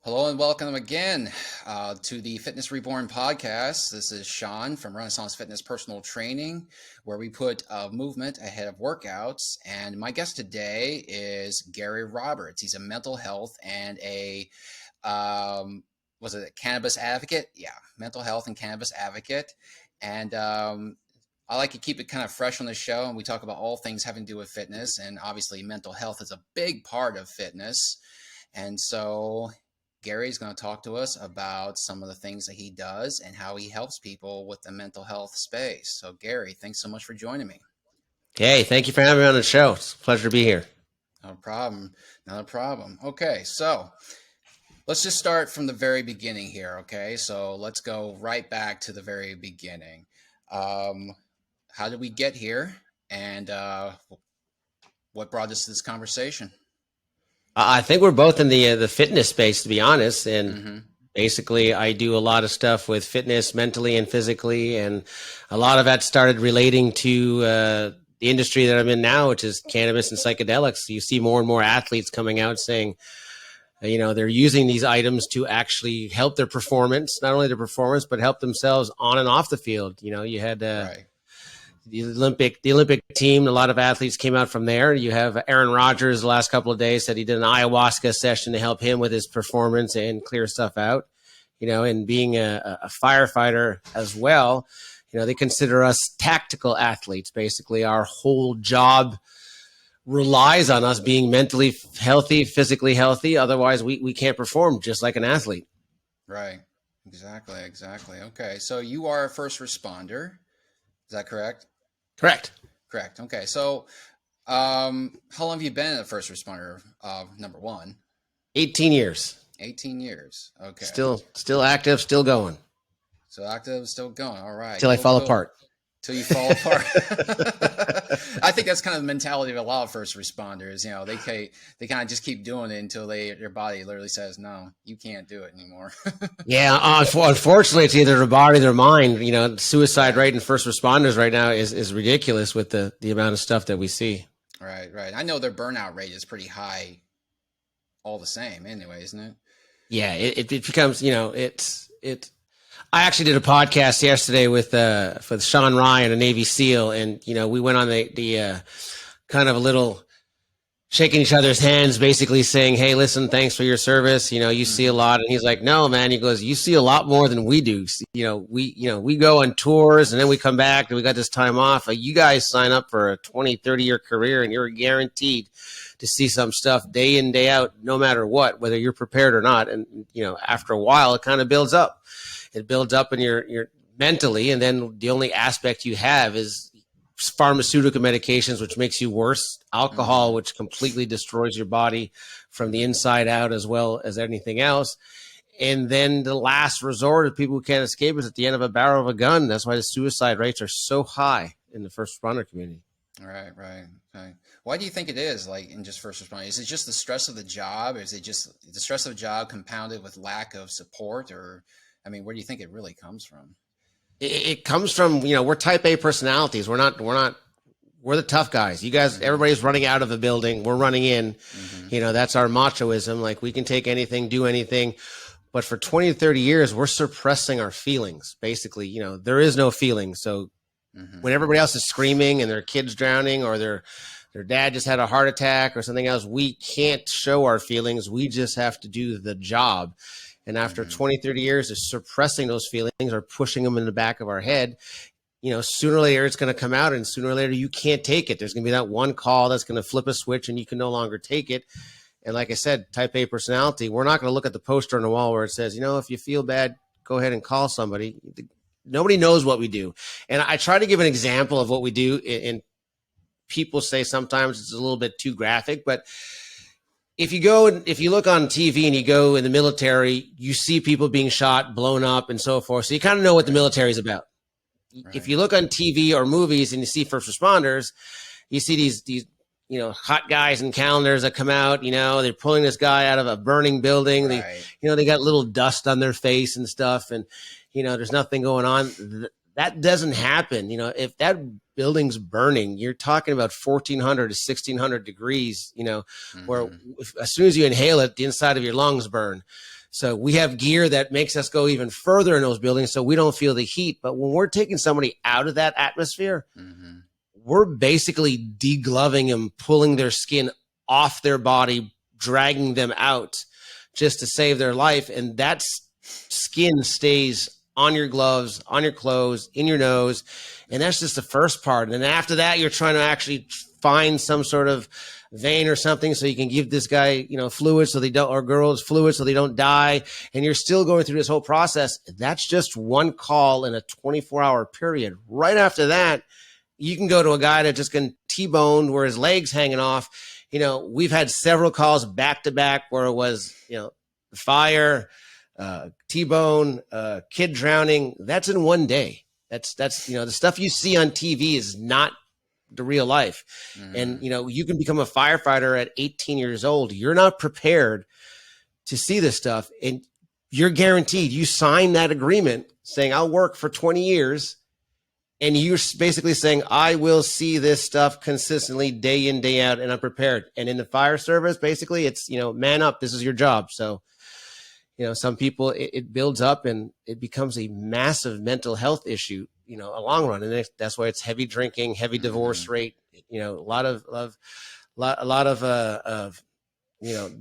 Hello and welcome again to the Fitness Reborn podcast. This is Sean from Renaissance Fitness Personal Training, where we put movement ahead of workouts. And my guest today is Gary Roberts. He's a mental health and was it a cannabis advocate? Yeah, mental health and cannabis advocate. And I like to keep it kind of fresh on the show, and we talk about all things having to do with fitness. And obviously, mental health is a big part of fitness. And so Gary's going to talk to us about some of the things that he does and how he helps people with the mental health space. So, Gary, thanks so much for joining me. Hey, thank you for having me on the show. It's a pleasure to be here. No problem. Not a problem. Okay, so let's just start from the very beginning here, okay? So let's go right back to the very beginning. How did we get here, and what brought us to this conversation? I think we're both in the fitness space, to be honest. And basically, I do a lot of stuff with fitness, mentally and physically, and a lot of that started relating to the industry that I'm in now, which is cannabis and psychedelics. You see more and more athletes coming out saying, they're using these items to actually help their performance, not only their performance, but help themselves on and off the field. You had Right. the Olympic team, a lot of athletes came out from there. You have Aaron Rodgers the last couple of days said he did an ayahuasca session to help him with his performance and clear stuff out. And being a firefighter as well, they consider us tactical athletes. Basically, our whole job relies on us being mentally healthy, physically healthy. Otherwise, we can't perform just like an athlete. Right. Exactly. Okay. So you are a first responder. Is that correct? Correct. Correct. Okay. So how long have you been a first responder? Number one. 18 years. 18 years. Okay. Still active, still going. So active, still going. All right. Till I fall apart. Till you fall apart. I think that's kind of the mentality of a lot of first responders. They kind of just keep doing it until their body literally says, "No, you can't do it anymore." Yeah, unfortunately, it's either their body or their mind. Suicide rate in first responders right now is ridiculous with the amount of stuff that we see. Right. I know their burnout rate is pretty high, all the same. Anyway, isn't it? Yeah, it becomes it's. I actually did a podcast yesterday with Sean Ryan, a Navy SEAL, and we went on the kind of a little shaking each other's hands, basically saying, "Hey, listen, thanks for your service. You see a lot." And he's like, "No, man." He goes, "You see a lot more than we do. We go on tours and then we come back and we got this time off. You guys sign up for a 20, 30-year career and you're guaranteed to see some stuff day in, day out, no matter what, whether you're prepared or not." And after a while, it kind of builds up. It builds up in your mentally, and then the only aspect you have is pharmaceutical medications, which makes you worse, alcohol, which completely destroys your body from the inside out as well as anything else. And then the last resort of people who can't escape is at the end of a barrel of a gun. That's why the suicide rates are so high in the first responder community. Right. Okay. Why do you think it is, like, in just first responders? Is it just the stress of the job? Is it just the stress of the job compounded with lack of support? Or, where do you think it really comes from? It comes from, we're type A personalities. We're the tough guys. You guys, everybody's running out of the building. We're running in. That's our machoism. Like, we can take anything, do anything. But for 20 to 30 years, we're suppressing our feelings. Basically, there is no feeling. So when everybody else is screaming and their kid's drowning or their dad just had a heart attack or something else, we can't show our feelings. We just have to do the job. And after 20, 30 years of suppressing those feelings or pushing them in the back of our head, sooner or later it's going to come out, and sooner or later you can't take it. There's going to be that one call that's going to flip a switch and you can no longer take it. And like I said, type A personality, we're not going to look at the poster on the wall where it says, if you feel bad, go ahead and call somebody. Nobody knows what we do. And I try to give an example of what we do, and people say sometimes it's a little bit too graphic, but if you look on TV and you go in the military, you see people being shot, blown up, and so forth. So you kind of know what the military is about. Right. If you look on TV or movies and you see first responders, you see these hot guys in calendars that come out. They're pulling this guy out of a burning building. Right. They got little dust on their face and stuff, and there's nothing going on. That doesn't happen. If that building's burning, you're talking about 1,400 to 1,600 degrees, where as soon as you inhale it, the inside of your lungs burn. So we have gear that makes us go even further in those buildings so we don't feel the heat. But when we're taking somebody out of that atmosphere, we're basically degloving them, pulling their skin off their body, dragging them out just to save their life. And that skin stays on your gloves, on your clothes, in your nose. And that's just the first part. And then after that, you're trying to actually find some sort of vein or something so you can give this guy, fluid so they don't, or girls fluid so they don't die. And you're still going through this whole process. That's just one call in a 24-hour period. Right after that, you can go to a guy that just can T-boned where his leg's hanging off. We've had several calls back to back where it was, fire, T-bone, kid drowning. That's in one day. That's the stuff you see on TV is not the real life. And, you can become a firefighter at 18 years old. You're not prepared to see this stuff. And you're guaranteed, you sign that agreement saying, I'll work for 20 years. And you're basically saying, I will see this stuff consistently day in, day out, and I'm prepared. And in the fire service, basically, it's, man up. This is your job. So, some people, it builds up and it becomes a massive mental health issue, a long run. And that's why it's heavy drinking, heavy divorce rate, a lot of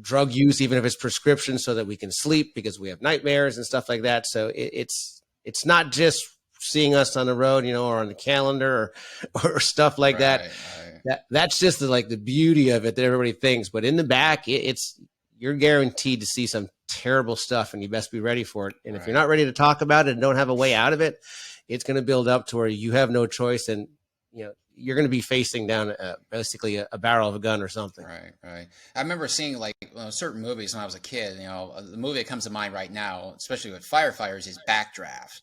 drug use, even if it's prescription, so that we can sleep because we have nightmares and stuff like that. So it's not just seeing us on the road, or on the calendar or stuff like that. That's just the beauty of it that everybody thinks. But in the back, you're guaranteed to see some terrible stuff, and you best be ready for it. And if you're not ready to talk about it and don't have a way out of it, it's going to build up to where you have no choice, and you're going to be facing down basically a barrel of a gun or something. Right. I remember seeing certain movies when I was a kid. The movie that comes to mind right now, especially with firefighters, is Backdraft.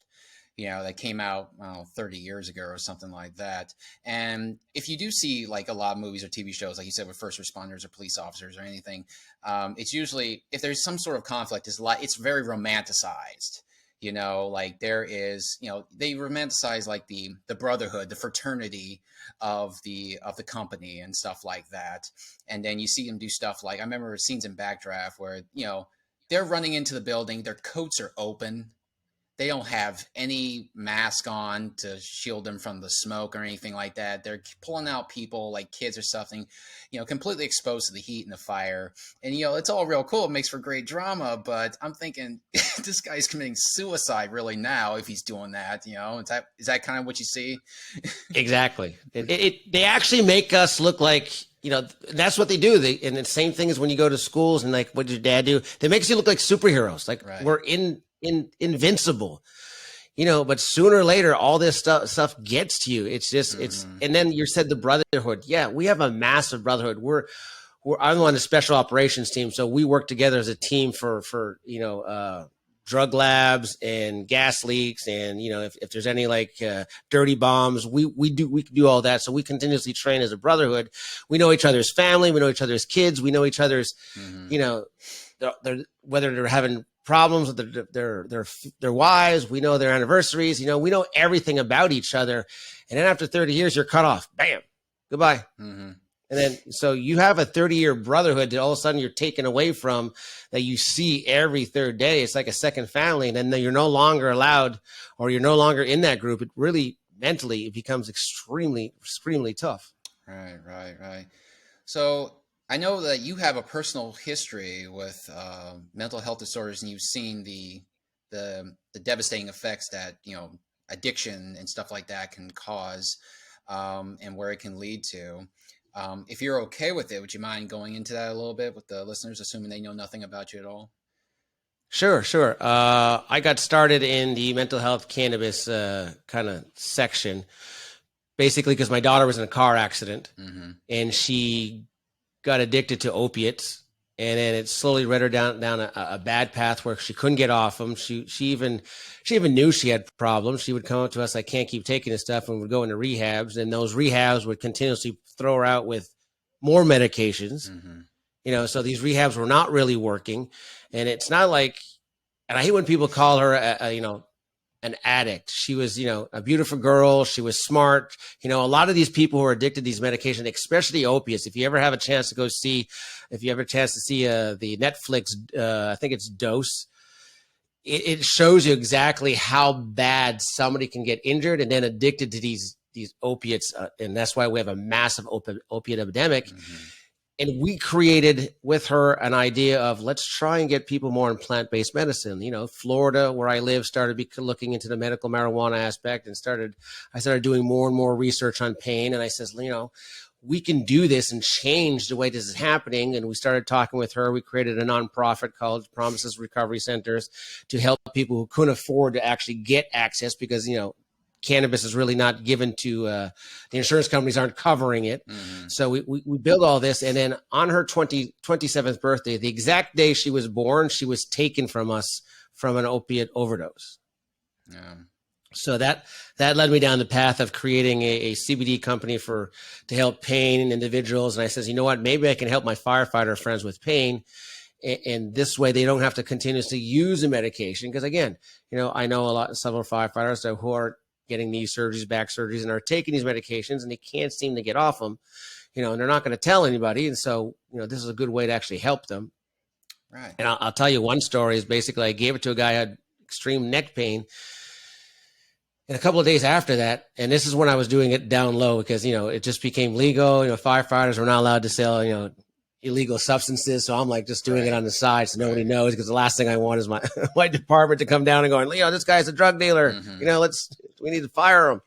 That came out 30 years ago or something like that. And if you do see a lot of movies or TV shows, like you said, with first responders or police officers or anything, it's usually, if there's some sort of conflict, it's very romanticized. There is, they romanticize the brotherhood, the fraternity of the company and stuff like that. And then you see them do stuff I remember scenes in Backdraft where, they're running into the building, their coats are open. They don't have any mask on to shield them from the smoke or anything like that. They're pulling out people like kids or something, completely exposed to the heat and the fire. And, it's all real cool. It makes for great drama. But I'm thinking this guy's committing suicide really now if he's doing that. Is that kind of what you see? Exactly. They actually make us look like, that's what they do. And the same thing is when you go to schools and what did your dad do? They make you look like superheroes. We're invincible, but sooner or later, all this stuff gets to you. It's just, and then you said the brotherhood. Yeah, we have a massive brotherhood. I'm on the special operations team. So we work together as a team for drug labs and gas leaks. And, if there's any dirty bombs, we can do all that. So we continuously train as a brotherhood. We know each other's family. We know each other's kids. We know each other's, whether they're having problems with their wives, we know their anniversaries, we know everything about each other. And then after 30 years, you're cut off. Bam, goodbye. And then, so you have a 30-year brotherhood that all of a sudden you're taken away from, that you see every third day. It's like a second family. And then you're no longer allowed, or you're no longer in that group. It really, mentally, it becomes extremely, extremely tough. Right. So I know that you have a personal history with mental health disorders, and you've seen the devastating effects that addiction and stuff like that can cause, and where it can lead to. If you're okay with it, would you mind going into that a little bit with the listeners, assuming they know nothing about you at all? Sure. I got started in the mental health cannabis kind of section, basically because my daughter was in a car accident, and she got addicted to opiates, and then it slowly led her down a bad path where she couldn't get off them. She even knew she had problems. She would come up to us, I can't keep taking this stuff, and would go into rehabs, and those rehabs would continuously throw her out with more medications. So these rehabs were not really working. And it's not and I hate when people call her an addict. She was, a beautiful girl. She was smart. A lot of these people who are addicted to these medications, especially opiates, if you ever have a chance to see the Netflix, I think it's Dose, it shows you exactly how bad somebody can get injured and then addicted to these opiates. And that's why we have a massive opiate epidemic. Mm-hmm. And we created with her an idea of let's try and get people more in plant-based medicine. You know, Florida, where I live, started looking into the medical marijuana aspect, and I started doing more and more research on pain. And I says, you know, we can do this and change the way this is happening. And we started talking with her. We created a nonprofit called Promises Recovery Centers to help people who couldn't afford to actually get access because, you know, cannabis is really not given to the insurance companies aren't covering it. Mm-hmm. So we built all this. And then on her 27th birthday, the exact day she was born, she was taken from us from an opiate overdose. Yeah. So that led me down the path of creating a CBD company to help pain in individuals. And I says, you know what, maybe I can help my firefighter friends with pain. And this way they don't have to continuously use the medication. Because again, you know, I know several firefighters who are getting knee surgeries, back surgeries, and are taking these medications and they can't seem to get off them, you know, and they're not going to tell anybody. And so, you know, this is a good way to actually help them. Right. And I'll tell you one story is basically I gave it to a guy who had extreme neck pain. And a couple of days after that, and this is when I was doing it down low because, you know, it just became legal. You know, firefighters were not allowed to sell, you know, illegal substances. So I'm like just doing it on the side so nobody knows, because the last thing I want is my department to come down and going, Leo, this guy's a drug dealer. Mm-hmm. You know, we need to fire him.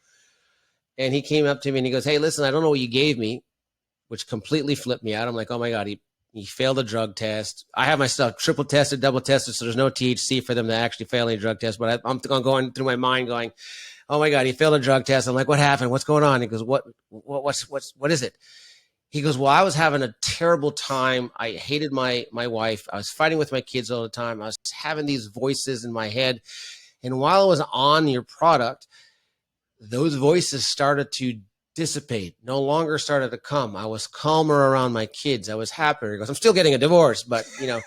And he came up to me and he goes, hey, listen, I don't know what you gave me, which completely flipped me out. I'm like, oh my God, he failed a drug test. I have my stuff triple tested, double tested, so there's no THC for them to actually fail any drug test. But I'm going through my mind going, oh my God, he failed a drug test. I'm like, what happened? What's going on? He goes, what is it? He goes, well, I was having a terrible time. I hated my wife. I was fighting with my kids all the time. I was having these voices in my head. And while I was on your product, those voices started to dissipate, no longer started to come. I was calmer around my kids. I was happier. He goes, I'm still getting a divorce, but you know,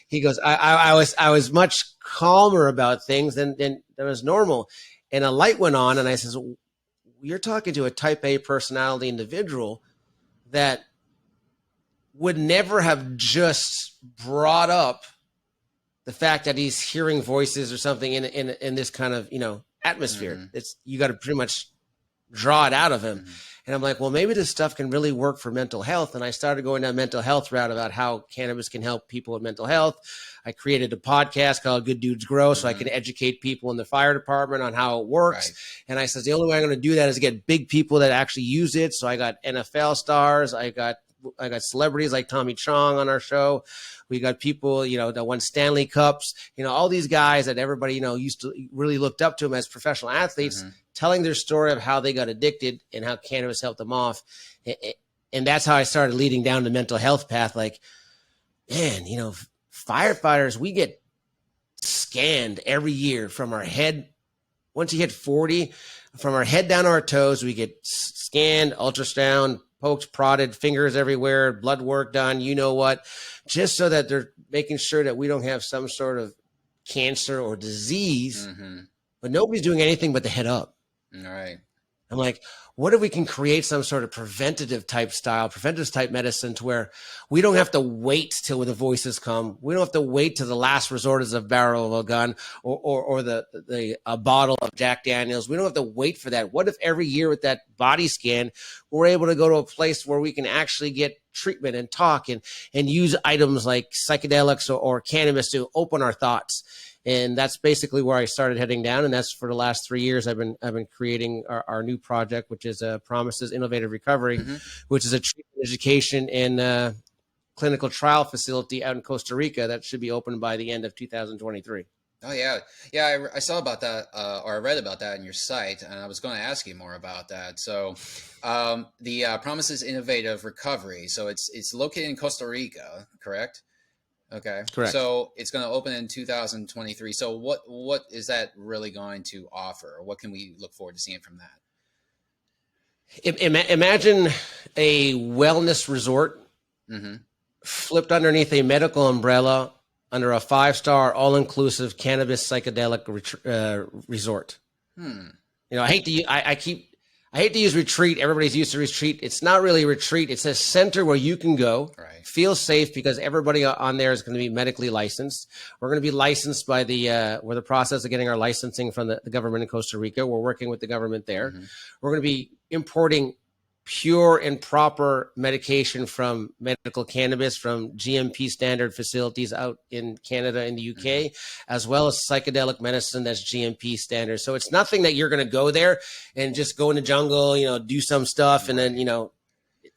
he goes, I was much calmer about things than was normal. And a light went on and I says, you're talking to a type A personality individual that would never have just brought up the fact that he's hearing voices or something in this kind of, you know, atmosphere. Mm-hmm. You got to pretty much draw it out of him. Mm-hmm. And I'm like, well, maybe this stuff can really work for mental health. And I started going down mental health route about how cannabis can help people with mental health. I created a podcast called Good Dudes Grow, so I can educate people in the fire department on how it works. Right. And I said, the only way I'm going to do that is get big people that actually use it. So I got NFL stars. I got celebrities like Tommy Chong on our show. We got people, you know, that won Stanley Cups, you know, all these guys that everybody, you know, used to really looked up to them as professional athletes, telling their story of how they got addicted and how cannabis helped them off. And that's how I started leading down the mental health path. Like, man, you know, firefighters, we get scanned every year from our head. Once you hit 40, from our head down to our toes, we get scanned, ultrasound, poked, prodded, fingers everywhere, blood work done, you know what, just so that they're making sure that we don't have some sort of cancer or disease, but nobody's doing anything but the head up. All right. I'm like, what if we can create some sort of preventative type medicine to where we don't have to wait till the voices come. We don't have to wait till the last resort is a barrel of a gun or a bottle of Jack Daniels. We don't have to wait for that. What if every year with that body scan, we're able to go to a place where we can actually get treatment and talk and use items like psychedelics or cannabis to open our thoughts. And that's basically where I started heading down. And that's for the last 3 years I've been creating our new project, which is Promises Innovative Recovery, which is a treatment education and clinical trial facility out in Costa Rica that should be open by the end of 2023. Oh, yeah. Yeah, I saw about that, or I read about that on your site, and I was going to ask you more about that. So the Promises Innovative Recovery, so it's located in Costa Rica, correct? Okay. Correct. So it's going to open in 2023. So what is that really going to offer? What can we look forward to seeing from that? Imagine a wellness resort flipped underneath a medical umbrella under a 5-star all-inclusive cannabis psychedelic resort. You know, I hate to. I hate to use retreat. Everybody's used to retreat. It's not really a retreat. It's a center where you can go, Right. feel safe, because everybody on there is going to be medically licensed. We're going to be licensed by we're the process of getting our licensing from the government in Costa Rica. We're working with the government there. Mm-hmm. We're going to be importing pure and proper medication from medical cannabis from GMP standard facilities out in Canada and the UK, mm-hmm. as well as psychedelic medicine that's GMP standard. So it's nothing that you're going to go there and just go in the jungle, do some stuff, and then,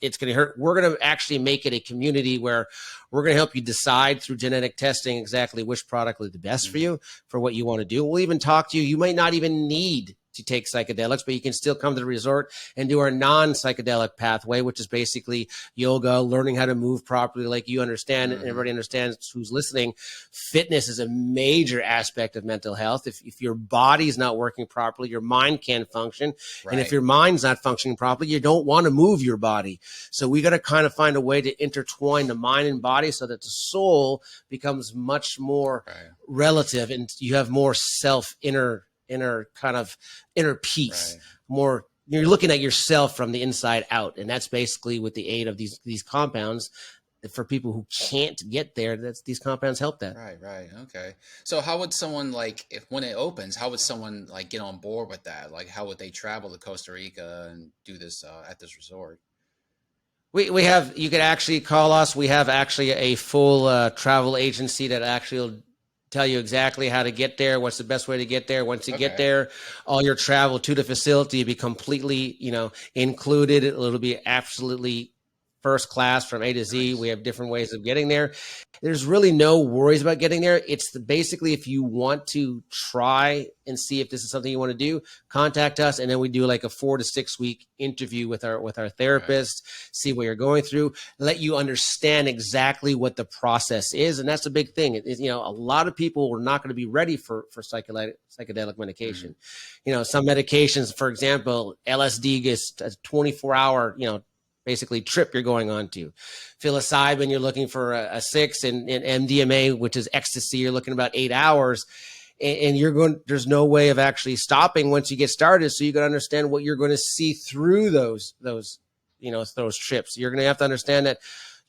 it's going to hurt. We're going to actually make it a community where we're going to help you decide through genetic testing exactly which product is the best, mm-hmm. for you, for what you want to do. We'll even talk to you. You might not even need to take psychedelics, but you can still come to the resort and do our non-psychedelic pathway, which is basically yoga, learning how to move properly, like you understand, mm-hmm. and everybody understands who's listening. Fitness is a major aspect of mental health. If your body's not working properly, your mind can't function. Right. And if your mind's not functioning properly, you don't want to move your body. So we got to kind of find a way to intertwine the mind and body so that the soul becomes much more relative, and you have more inner peace, more, you're looking at yourself from the inside out. And that's basically with the aid of these compounds. For people who can't get there, these compounds help that. Right. Okay. So how would someone, when it opens, how would someone get on board with that? Like, how would they travel to Costa Rica and do this at this resort? We have, you could actually call us. We have actually a full travel agency that actually will tell you exactly how to get there, what's the best way to get there. Once you get there, all your travel to the facility will be completely, included. It'll be absolutely first class from A to Z. Nice. We have different ways of getting there. There's really no worries about getting there. It's basically, if you want to try and see if this is something you want to do, contact us, and then we do like a 4 to 6 week interview with our therapist, see what you're going through, let you understand exactly what the process is. And that's a big thing. A lot of people are not going to be ready for psychedelic medication. Mm-hmm. Some medications, for example, LSD gets a 24-hour, basically trip you're going on to. Psilocybin, you're looking for a 6, and MDMA, which is ecstasy, you're looking about 8 hours. And there's no way of actually stopping once you get started. So you got to understand what you're going to see through those trips. You're going to have to understand that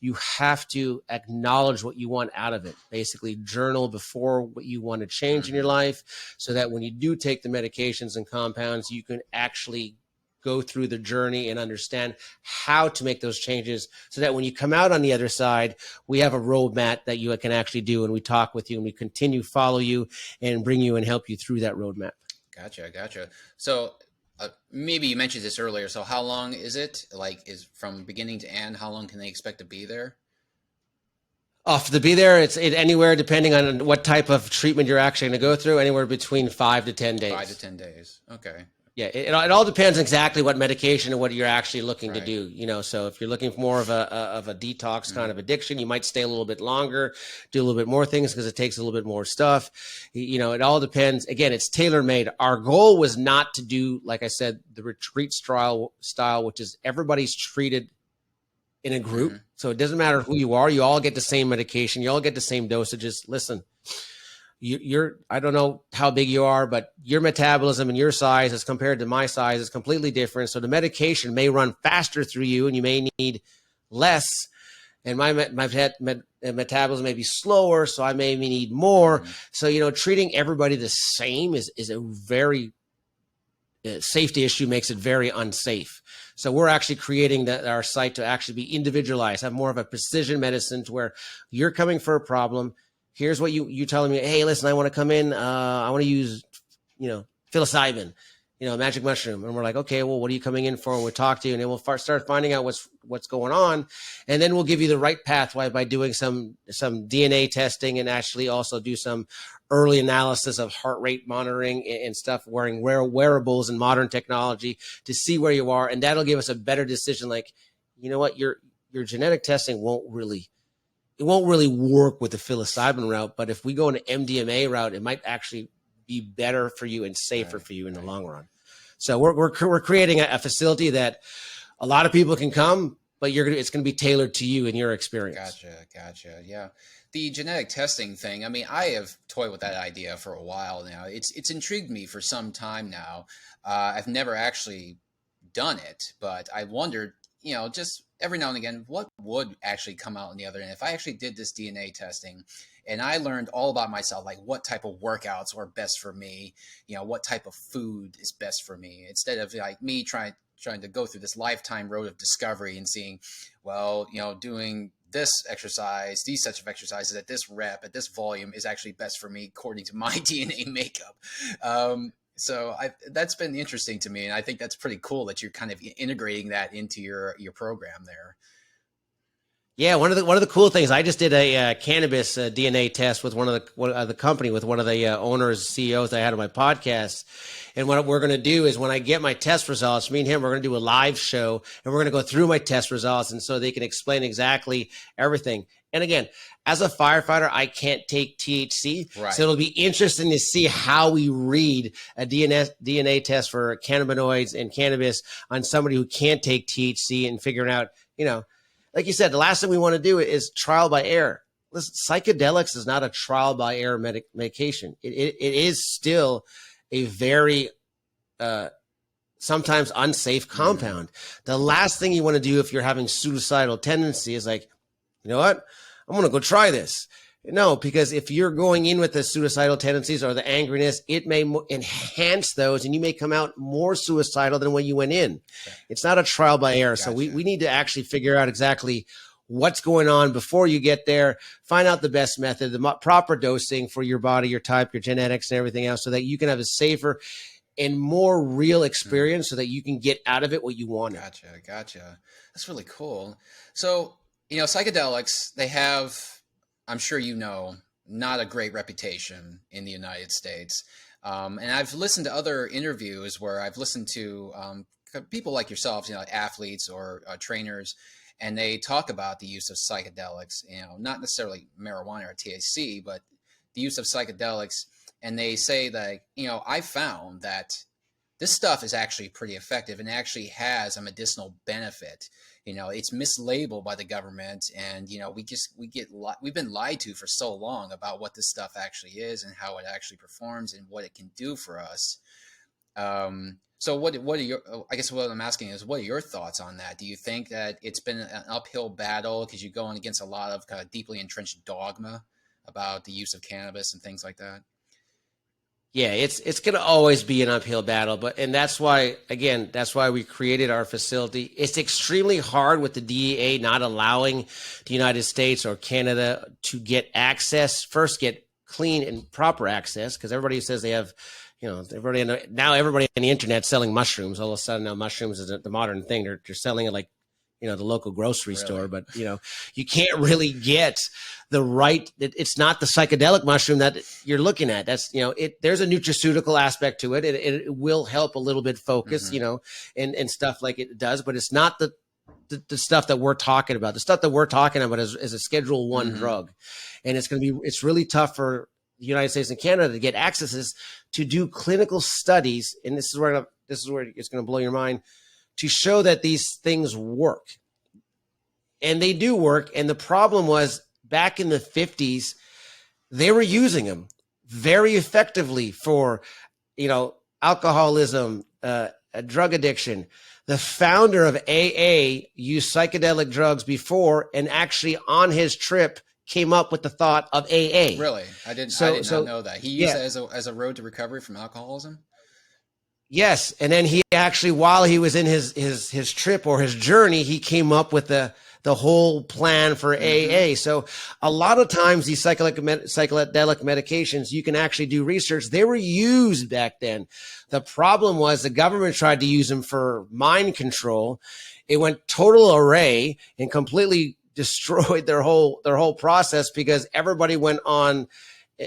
you have to acknowledge what you want out of it. Basically, journal before what you want to change in your life, so that when you do take the medications and compounds, you can actually go through the journey and understand how to make those changes, so that when you come out on the other side, we have a roadmap that you can actually do, and we talk with you, and we continue to follow you and bring you and help you through that roadmap. Gotcha. So maybe you mentioned this earlier. So how long is it? Is from beginning to end? How long can they expect to be there? To be there, it's anywhere, depending on what type of treatment you're actually going to go through, anywhere between 5 to 10 days. 5 to 10 days. Okay. Yeah, it all depends exactly what medication and what you're actually looking to do. So if you're looking for more of a detox kind of addiction, you might stay a little bit longer, do a little bit more things, because it takes a little bit more stuff. It all depends. Again, it's tailor-made. Our goal was not to do, like I said, the retreat style, which is everybody's treated in a group. Mm-hmm. So it doesn't matter who you are. You all get the same medication. You all get the same dosages. Listen, I don't know how big you are, but your metabolism and your size as compared to my size is completely different. So the medication may run faster through you, and you may need less. And my metabolism may be slower, so I may need more. Mm-hmm. So, treating everybody the same is a very safety issue, makes it very unsafe. So we're actually creating our site to actually be individualized, have more of a precision medicine, to where you're coming for a problem. Here's what you telling me. Hey, listen, I want to come in. I want to use, psilocybin, magic mushroom. And we're like, okay, well, what are you coming in for? And we'll talk to you, and then we'll start finding out what's going on. And then we'll give you the right pathway by doing some DNA testing, and actually also do some early analysis of heart rate monitoring and stuff, wearing wearables and modern technology to see where you are. And that'll give us a better decision. Like, you know what, your genetic testing won't really work with the psilocybin route, but if we go an MDMA route, it might actually be better for you and safer for you in the long run. So we're creating a facility that a lot of people can come, but it's going to be tailored to you and your experience. Gotcha. Yeah. The genetic testing thing, I mean, I have toyed with that idea for a while now. It's intrigued me for some time now. I've never actually done it, but I wondered, just every now and again, what would actually come out on the other end if I actually did this DNA testing and I learned all about myself, like what type of workouts were best for me, what type of food is best for me, instead of like me trying to go through this lifetime road of discovery and seeing, well, doing this exercise, these sets of exercises at this rep, at this volume is actually best for me according to my DNA makeup. So that's been interesting to me, and I think that's pretty cool that you're kind of integrating that into your program there. Yeah, one of the cool things, I just did a cannabis DNA test with one of the company, with one of the owners, CEOs I had on my podcast. And what we're going to do is when I get my test results, me and him, we're going to do a live show and we're going to go through my test results, and so they can explain exactly everything. And again, as a firefighter, I can't take THC. Right. So it'll be interesting to see how we read a DNA test for cannabinoids and cannabis on somebody who can't take THC, and figuring out, like you said, the last thing we want to do is trial by error. Listen, psychedelics is not a trial by error medication. It is still a very sometimes unsafe compound. The last thing you want to do if you're having suicidal tendency is like, you know what, I'm going to go try this. No, because if you're going in with the suicidal tendencies or the angriness, it may enhance those, and you may come out more suicidal than when you went in. Okay. It's not a trial by error. Gotcha. So we need to actually figure out exactly what's going on before you get there, find out the best method, the proper dosing for your body, your type, your genetics, and everything else, so that you can have a safer and more real experience, so that you can get out of it what you want. Gotcha. That's really cool. So, psychedelics, they have, I'm sure not a great reputation in the United States. And I've listened to other interviews where I've listened to people like yourselves, athletes or trainers, and they talk about the use of psychedelics, not necessarily marijuana or THC, but the use of psychedelics. And they say that, I found that this stuff is actually pretty effective and actually has a medicinal benefit. It's mislabeled by the government, and we've been lied to for so long about what this stuff actually is and how it actually performs and what it can do for us. So what are your, I guess what I'm asking is, what are your thoughts on that? Do you think that it's been an uphill battle because you're going against a lot of kind of deeply entrenched dogma about the use of cannabis and things like that? Yeah, it's going to always be an uphill battle, and that's why we created our facility. It's extremely hard with the DEA not allowing the United States or Canada to get get clean and proper access, because everybody says they have, everybody on the internet selling mushrooms. All of a sudden now mushrooms is the modern thing. They're selling it like, the local grocery store, but you can't really get the right. It's not the psychedelic mushroom that you're looking at. That's, there's a nutraceutical aspect to it. It will help a little bit focus, and stuff like it does, but it's not the stuff that we're talking about. The stuff that we're talking about is a Schedule I drug, and it's really tough for the United States and Canada to get access to do clinical studies. And this is where it's going to blow your mind, to show that these things work. And they do work. And the problem was, back in the 50s, they were using them very effectively for, alcoholism, drug addiction. The founder of AA used psychedelic drugs before, and actually on his trip came up with the thought of AA. Really? I did not know that. He used it as a road to recovery from alcoholism? Yes. And then he actually, while he was in his trip or his journey, he came up with the whole plan for AA. So a lot of times these psychedelic medications, you can actually do research. They were used back then. The problem was the government tried to use them for mind control. It went total array and completely destroyed their whole process, because everybody went on,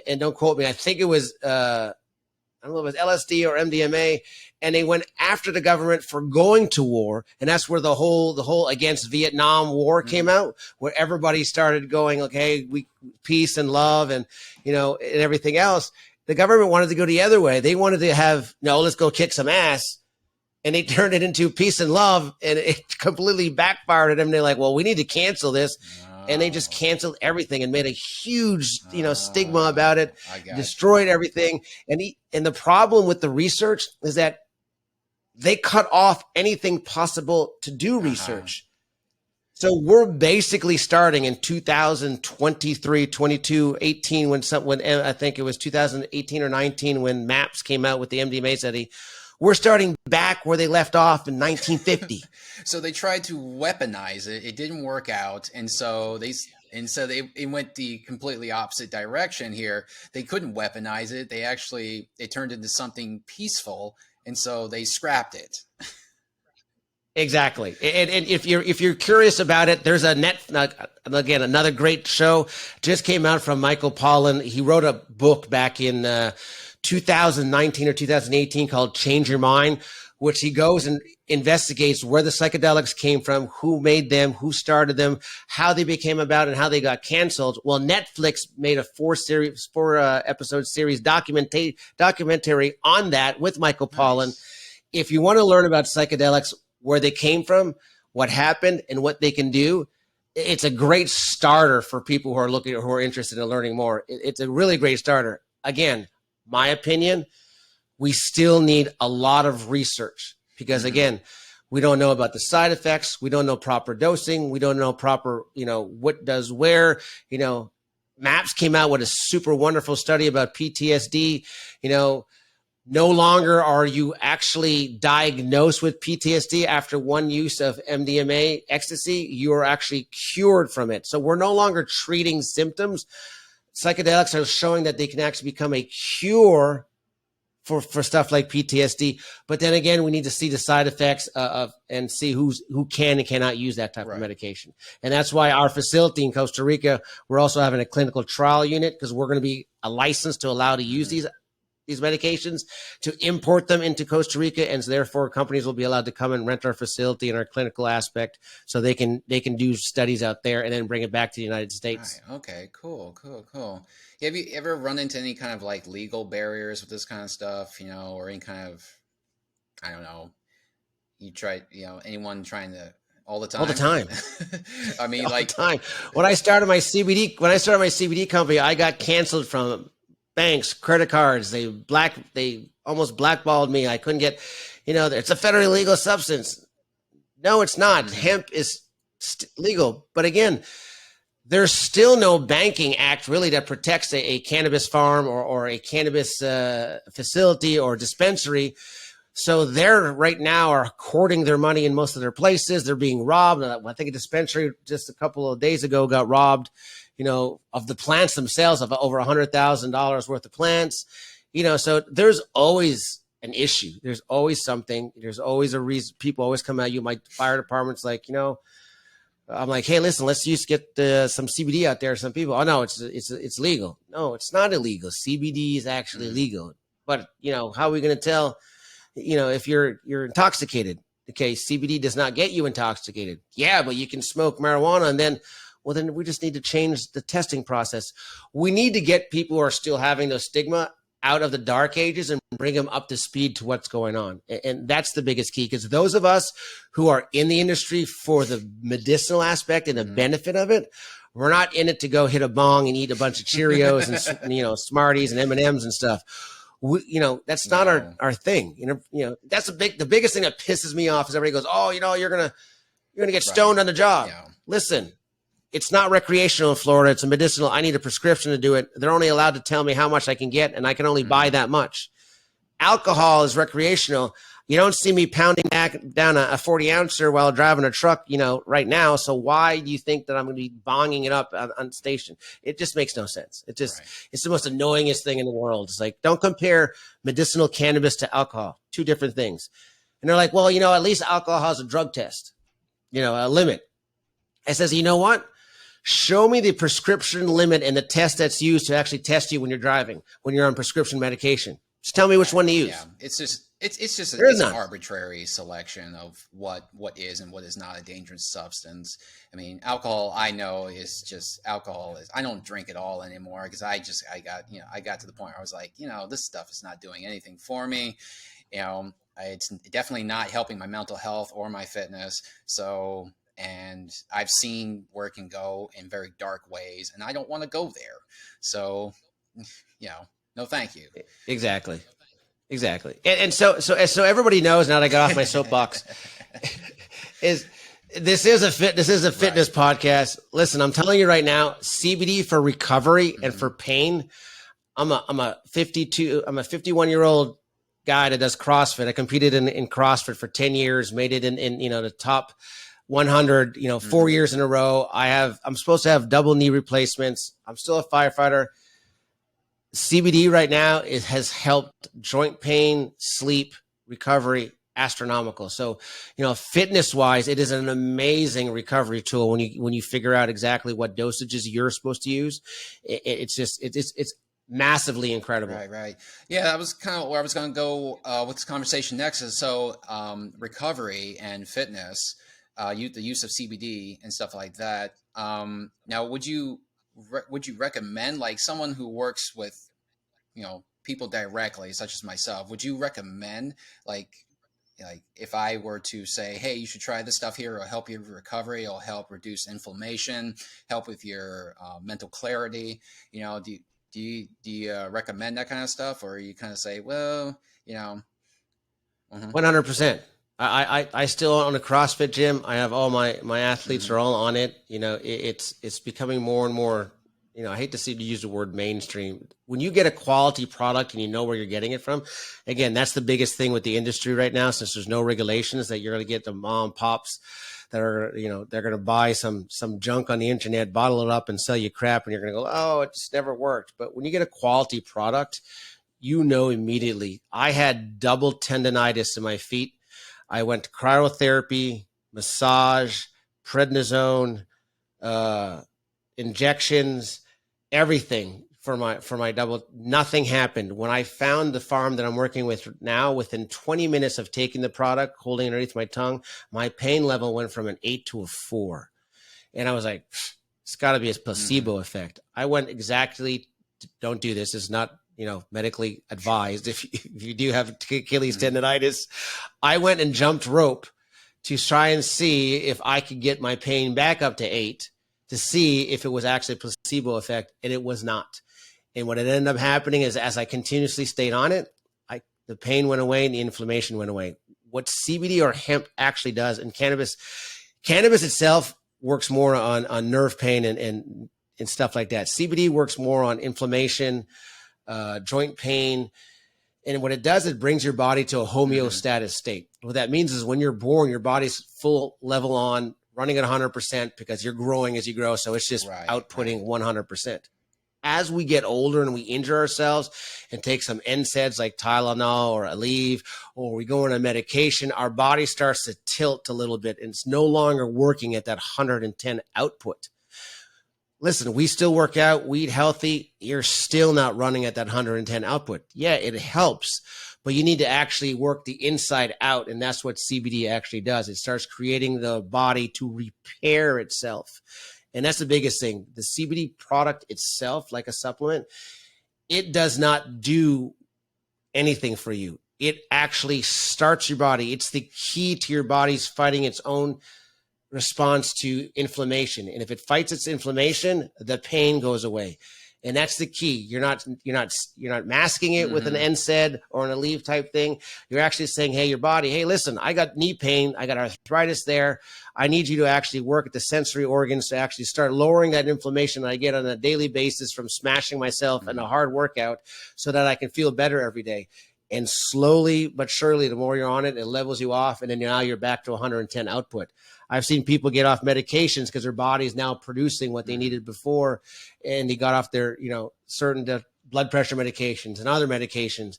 and don't quote me, I think it was, I don't know if it was LSD or MDMA, and they went after the government for going to war. And that's where the whole against Vietnam War came out, where everybody started going, okay, peace and love and, and everything else. The government wanted to go the other way. They wanted to have, no, let's go kick some ass. And they turned it into peace and love, and it completely backfired at them. They're like, well, we need to cancel this. And they just canceled everything and made a huge, stigma about it, destroyed everything. And the problem with the research is that they cut off anything possible to do Uh-huh. research. So we're basically starting in 2023, 22, 18, when I think it was 2018 or 19 when MAPS came out with the MDMA study. We're starting back where they left off in 1950. So they tried to weaponize it. It didn't work out, and so they it went the completely opposite direction here. They couldn't weaponize it. It turned into something peaceful, and so they scrapped it. Exactly. And if you're curious about it, there's again, another great show just came out from Michael Pollan. He wrote a book back in 2019 or 2018 called Change Your Mind, which he goes and investigates where the psychedelics came from, who made them, who started them, how they became about, and how they got canceled. Well, Netflix made a four episode series documentary on that with Michael Pollan. Nice. If you want to learn about psychedelics, where they came from, what happened, and what they can do, it's a great starter for people who are interested in learning more. It's a really great starter. Again, my opinion, we still need a lot of research because Mm-hmm. again, we don't know about the side effects. We don't know proper dosing. We don't know proper, what does where, MAPS came out with a super wonderful study about PTSD, no longer are you actually diagnosed with PTSD after one use of MDMA ecstasy. You are actually cured from it. So we're no longer treating symptoms. Psychedelics are showing that they can actually become a cure for stuff like PTSD. But then again, we need to see the side effects of and see who can and cannot use that type of Right. medication. And that's why our facility in Costa Rica, we're also having a clinical trial unit because we're going to be a license to allow to use Mm-hmm. these medications to import them into Costa Rica, and so therefore companies will be allowed to come and rent our facility and our clinical aspect, so they can do studies out there and then bring it back to the United Right. States. Okay. Cool. Cool. Cool. Have you ever run into any kind of like legal barriers with this kind of stuff? Or any kind of, I don't know. You try, anyone trying to all the All the time? time. I mean, All the like, time. When I started my CBD company, I got canceled from banks, credit cards. They almost blackballed me. I couldn't get, it's a federally legal substance. No, it's not. mhm, Hemp is legal, but again, there's still no banking act really that protects a cannabis farm or a cannabis facility or dispensary. So they're right now are hoarding their money in most of their places. They're being robbed. I think a dispensary just a couple of days ago got robbed, of the plants themselves, of over $100,000 worth of plants. So there's always an issue. There's always something. There's always a reason. People always come at you. My fire department's like, I'm like, hey, listen, let's get some CBD out there. Some people, oh no, it's legal. No, it's not illegal. CBD is actually mhm, legal. But how are we going to tell? If you're intoxicated? Okay, CBD does not get you intoxicated. Yeah, but you can smoke marijuana, and then we just need to change the testing process. We need to get people who are still having those stigma out of the dark ages and bring them up to speed to what's going on. And that's the biggest key, because those of us who are in the industry for the medicinal aspect and the mhm. benefit of it, we're not in it to go hit a bong and eat a bunch of Cheerios and Smarties and M&Ms and stuff. That's not our, No. our thing. That's the biggest thing that pisses me off is everybody goes, oh, you're gonna get Right. stoned on the job. Yeah. Listen, it's not recreational in Florida. It's a medicinal. I need a prescription to do it. They're only allowed to tell me how much I can get, and I can only buy Mhm. that much. Alcohol is recreational. You don't see me pounding down a 40 ouncer while driving a truck, right now. So why do you think that I'm going to be bonging it up on station? It just makes no sense. Right. It's the most annoyingest thing in the world. It's like, don't compare medicinal cannabis to alcohol, two different things. And they're like, well, at least alcohol has a drug test, a limit. I says, you know what? Show me the prescription limit and the test that's used to actually test you when you're driving, when you're on prescription medication. Just tell me which one to Yeah. use. There is It's an none. arbitrary selection of what is and what is not a dangerous substance. I mean, alcohol, I know, is just alcohol. I don't drink it all anymore because I got to the point where I was like, this stuff is not doing anything for me. It's definitely not helping my mental health or my fitness. So, and I've seen where it can go in very dark ways, and I don't want to go there. So, no, thank you. Exactly. Exactly. And so everybody knows now that I got off my soapbox is this is a fitness podcast. Listen, I'm telling you right now, CBD for recovery and for pain. I'm a 51-year-old guy that does CrossFit. I competed in CrossFit for 10 years, made it in the top 100, 4 years in a row. I'm supposed to have double knee replacements. I'm still a firefighter. CBD right now has helped joint pain, sleep, recovery, astronomical. So, fitness wise, it is an amazing recovery tool when you figure out exactly what dosages you're supposed to use. It's massively incredible. Right. Yeah, that was kind of where I was going to go with this conversation next. Is recovery and fitness, the use of CBD and stuff like that. Now, would you recommend, like, someone who works with people directly, such as myself? Would you recommend like if I were to say, hey, you should try this stuff here, it'll help your recovery, it'll help reduce inflammation, help with your mental clarity, do you recommend that kind of stuff, or you kind of say, well, 100%. I still own a CrossFit gym. I have all my athletes are all on it. It's becoming more and more, I hate to use the word mainstream. When you get a quality product and you know where you're getting it from, again, that's the biggest thing with the industry right now, since there's no regulations, that you're going to get the mom and pops that are, they're going to buy some junk on the internet, bottle it up and sell you crap. And you're going to go, oh, it just never worked. But when you get a quality product, immediately. I had double tendonitis in my feet. I went to cryotherapy, massage, prednisone, injections, everything for my double. Nothing happened. When I found the farm that I'm working with now, within 20 minutes of taking the product, holding it underneath my tongue, my pain level went from an 8 to a 4. And I was like, it's got to be a placebo effect. I went exactly, don't do this. It's not, medically advised. If you do have Achilles tendonitis, I went and jumped rope to try and see if I could get my pain back up to 8, to see if it was actually a placebo effect, and it was not. And what ended up happening is, as I continuously stayed on it, the pain went away and the inflammation went away. What CBD or hemp actually does, and cannabis itself works more on nerve pain and stuff like that. CBD works more on inflammation, joint pain. And what it does, it brings your body to a homeostatic state. What that means is when you're born, your body's full level on, running at 100%, because you're growing as you grow. So it's just outputting 100%. As we get older and we injure ourselves and take some NSAIDs like Tylenol or Aleve, or we go on a medication, our body starts to tilt a little bit and it's no longer working at that 110 output. Listen, we still work out, we eat healthy. You're still not running at that 110 output. Yeah, it helps, but you need to actually work the inside out. And that's what CBD actually does. It starts creating the body to repair itself. And that's the biggest thing. The CBD product itself, like a supplement, it does not do anything for you. It actually starts your body. It's the key to your body's fighting its own response to inflammation. And if it fights its inflammation, the pain goes away. And that's the key. You're not masking it with an NSAID or an Aleve type thing. You're actually saying, hey, your body, hey, listen, I got knee pain. I got arthritis there. I need you to actually work at the sensory organs to actually start lowering that inflammation that I get on a daily basis from smashing myself in a hard workout, so that I can feel better every day. And slowly but surely, the more you're on it, it levels you off. And then now you're back to 110 output. I've seen people get off medications because their body is now producing what they needed before, and they got off their, certain blood pressure medications and other medications,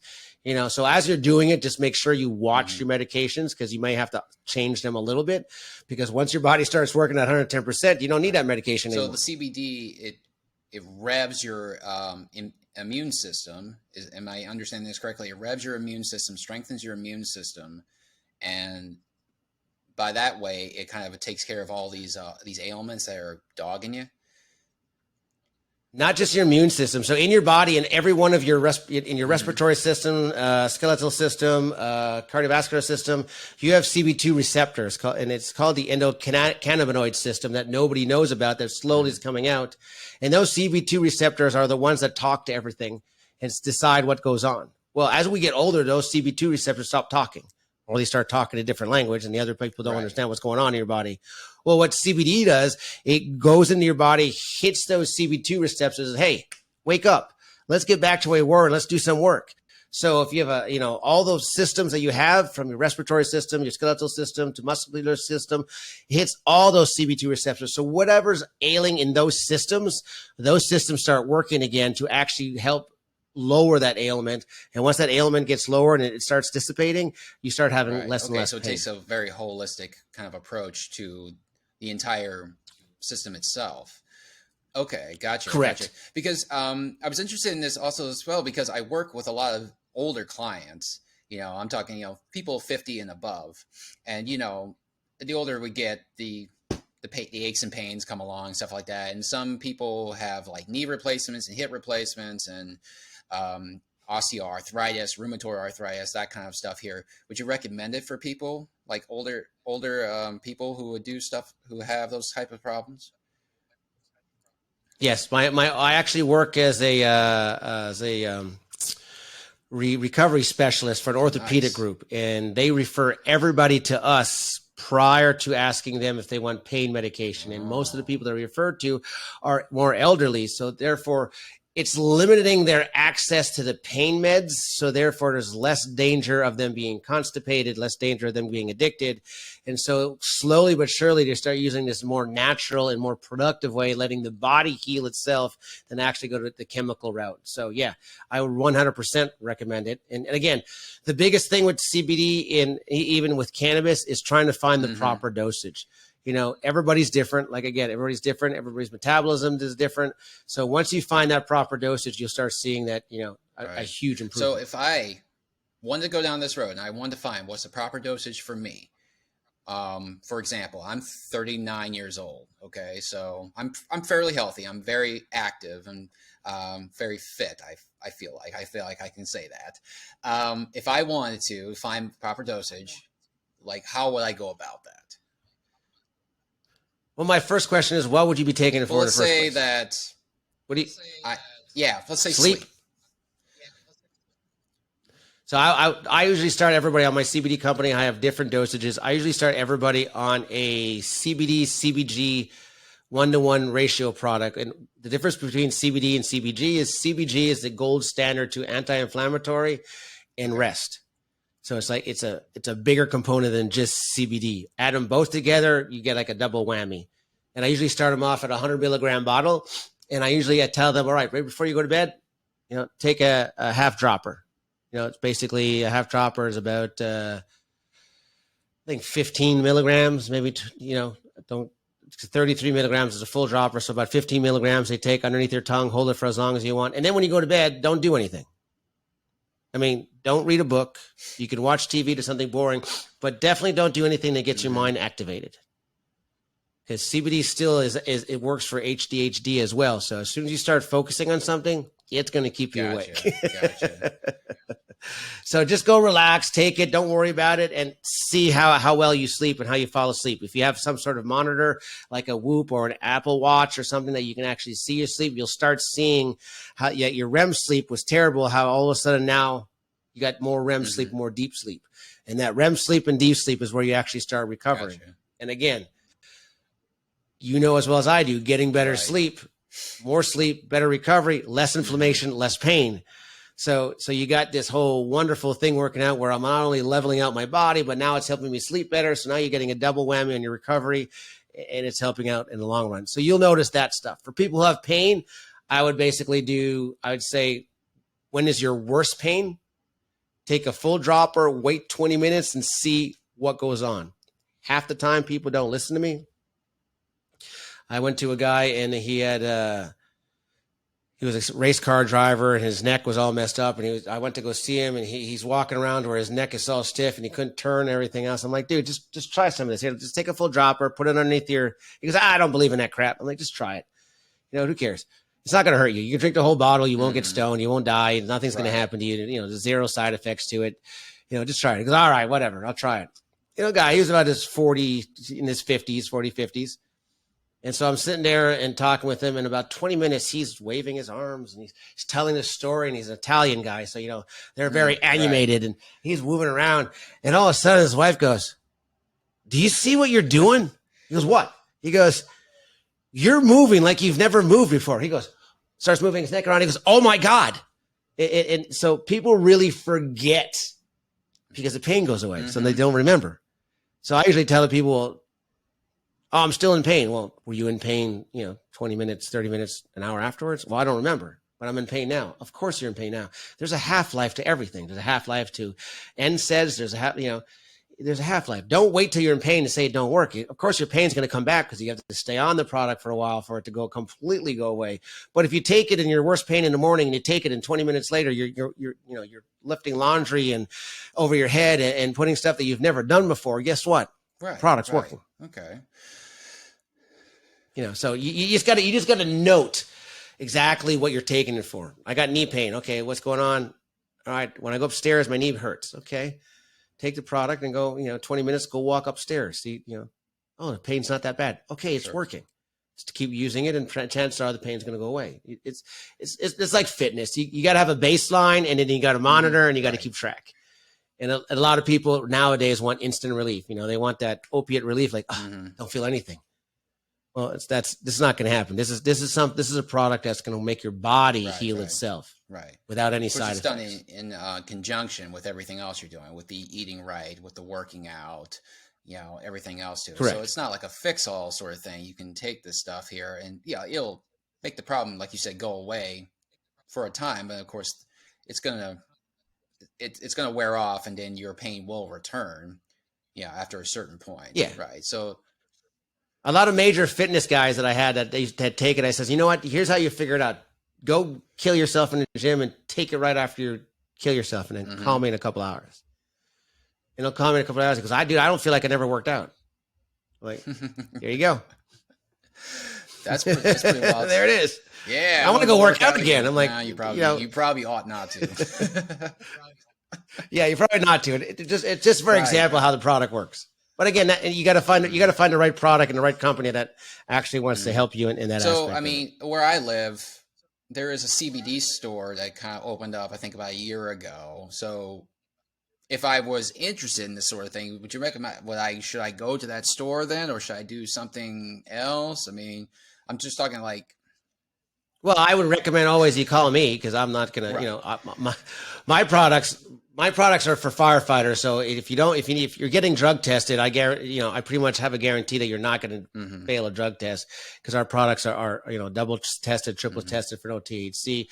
So as you're doing it, just make sure you watch your medications, because you may have to change them a little bit, because once your body starts working at 110%, you don't need that medication anymore. So the CBD, it revs your immune system. Am I understanding this correctly? It revs your immune system, strengthens your immune system, and by that way, it kind of takes care of all these ailments that are dogging you. Not just your immune system. So in your body, in every one of your respiratory system, skeletal system, cardiovascular system, you have CB2 receptors, and it's called the endocannabinoid system that nobody knows about, that slowly is coming out. And those CB2 receptors are the ones that talk to everything and decide what goes on. Well, as we get older, those CB2 receptors stop talking, or they start talking a different language, and the other people don't understand what's going on in your body. Well, what CBD does, it goes into your body, hits those CB2 receptors, hey, wake up. Let's get back to where we were, and let's do some work. So if you have all those systems that you have, from your respiratory system, your skeletal system to muscular system, it hits all those CB2 receptors. So whatever's ailing in those systems start working again to actually help lower that ailment. And once that ailment gets lower and it starts dissipating, you start having less and less so it pain. takes a very holistic kind of approach to the entire system itself. Okay, gotcha. Correct. Gotcha. Because I was interested in this also as well, because I work with a lot of older clients. I'm talking, people 50 and above. And, the older we get, the aches and pains come along, stuff like that. And some people have like knee replacements and hip replacements and osteoarthritis, rheumatoid arthritis, that kind of stuff here. Would you recommend it for people like older people who would do stuff, who have those type of problems? Yes, I actually work as a recovery specialist for an orthopedic group, and they refer everybody to us prior to asking them if they want pain medication. And most of the people that are referred to are more elderly, so therefore it's limiting their access to the pain meds. So therefore there's less danger of them being constipated, less danger of them being addicted. And so slowly but surely they start using this more natural and more productive way, letting the body heal itself than actually go to the chemical route. So yeah, I would 100% recommend it. And again, the biggest thing with CBD and even with cannabis is trying to find the proper dosage. Everybody's different. Like, again, everybody's different. Everybody's metabolism is different. So once you find that proper dosage, you'll start seeing that, a huge improvement. So if I wanted to go down this road and I wanted to find what's the proper dosage for me, for example, I'm 39 years old. Okay. So I'm fairly healthy. I'm very active and, very fit. I feel like I can say that. If I wanted to find proper dosage, like, how would I go about that? Well, my first question is, what would you be taking it for in the first place? Let's say sleep. So I usually start everybody on my CBD company. I have different dosages. I usually start everybody on a CBD, CBG 1-to-1 ratio product. And the difference between CBD and CBG is the gold standard to anti-inflammatory and rest. So it's like it's a bigger component than just CBD. Add them both together, you get like a double whammy. And I usually start them off at a 100 milligram bottle. And I tell them, all right before you go to bed, take a half dropper. It's basically a half dropper is about, I think 15 milligrams, maybe, 33 milligrams is a full dropper. So about 15 milligrams they take underneath your tongue, hold it for as long as you want. And then when you go to bed, don't do anything. I mean, don't read a book. You can watch TV to something boring, but definitely don't do anything that gets your mind activated. Because CBD still it works for ADHD as well. So as soon as you start focusing on something, it's going to keep you awake. Gotcha. So just go relax, take it, don't worry about it, and see how well you sleep and how you fall asleep. If you have some sort of monitor like a Whoop or an Apple Watch or something that you can actually see your sleep, you'll start seeing how your REM sleep was terrible, how all of a sudden now you got more REM sleep, more deep sleep. And that REM sleep and deep sleep is where you actually start recovering. Gotcha. And again, as well as I do, getting better sleep, more sleep, better recovery, less inflammation, less pain. So you got this whole wonderful thing working out where I'm not only leveling out my body, but now it's helping me sleep better. So now you're getting a double whammy on your recovery, and it's helping out in the long run. So you'll notice that stuff. For people who have pain, I would say, when is your worst pain? Take a full dropper, wait 20 minutes and see what goes on. Half the time people don't listen to me. I went to a guy and he was a race car driver and his neck was all messed up. And I went to go see him and he's walking around where his neck is all stiff and he couldn't turn and everything else. I'm like, dude, just try some of this here. Just take a full dropper, put it underneath he goes, I don't believe in that crap. I'm like, just try it. Who cares? It's not going to hurt you. You can drink the whole bottle. You won't get stoned. You won't die. Nothing's going to happen to you. There's zero side effects to it. Just try it. He goes, all right, whatever. I'll try it. Guy, he was about in his 50s. And so I'm sitting there and talking with him. In about 20 minutes, he's waving his arms and he's telling the story. And he's an Italian guy. So, they're very animated, and he's moving around. And all of a sudden, his wife goes, "Do you see what you're doing?" He goes, "What?" He goes, "You're moving like you've never moved before." He goes, starts moving his neck around. He goes, "Oh my God." And so people really forget because the pain goes away. So they don't remember. So I usually tell the people, well, "Oh, I'm still in pain." "Well, were you in pain, 20 minutes, 30 minutes, an hour afterwards?" "Well, I don't remember, but I'm in pain now." "Of course you're in pain now. There's a half-life to everything. There's a half-life to NSAIDs. There's a half-life. Don't wait till you're in pain to say it don't work. Of course, your pain's going to come back because you have to stay on the product for a while for it to completely go away. But if you take it in your worst pain in the morning and you take it and 20 minutes later, you're lifting laundry and over your head and putting stuff that you've never done before. Guess what? The product's working. Okay. So you just got to note exactly what you're taking it for. I got knee pain. Okay, what's going on? All right, when I go upstairs, my knee hurts. Okay. Take the product and go, 20 minutes, go walk upstairs. See, oh, the pain's not that bad. Okay, it's working. Just to keep using it, and chances are the pain's going to go away. It's like fitness. You got to have a baseline, and then you got to monitor, and you got to keep track. And a lot of people nowadays want instant relief. They want that opiate relief, like, don't feel anything. Well, this is not going to happen. This is a product that's going to make your body heal itself. Right. Without any side effects. It's done in conjunction with everything else you're doing, with the eating right, with the working out, everything else too. Correct. So it's not like a fix-all sort of thing. You can take this stuff here and it'll make the problem, like you said, go away for a time. But of course, it's gonna wear off, and then your pain will return. After a certain point. Yeah. Right. So a lot of major fitness guys that I had that they had taken, I says, "You know what? Here's how you figure it out. Go kill yourself in the gym and take it right after you kill yourself, and then call me in a couple hours." And he'll call me in a couple hours because I don't feel like I never worked out. Like, here you go. That's pretty well. There it is. Yeah, I want to go work out again. I'm like, you probably ought not to. Yeah, you probably not to. It's just for example how the product works. But again, you got to find the right product and the right company that actually wants to help you in that aspect. So, I mean, where I live, there is a CBD store that kind of opened up, I think, about a year ago. So, if I was interested in this sort of thing, would you recommend? Should I go to that store then, or should I do something else? I mean, I'm just talking like. Well, I would recommend always you call me because I'm not gonna, my products are for firefighters. So if you're getting drug tested, I guarantee, I pretty much have a guarantee that you're not going to fail a drug test because our products are double tested, triple tested for no THC.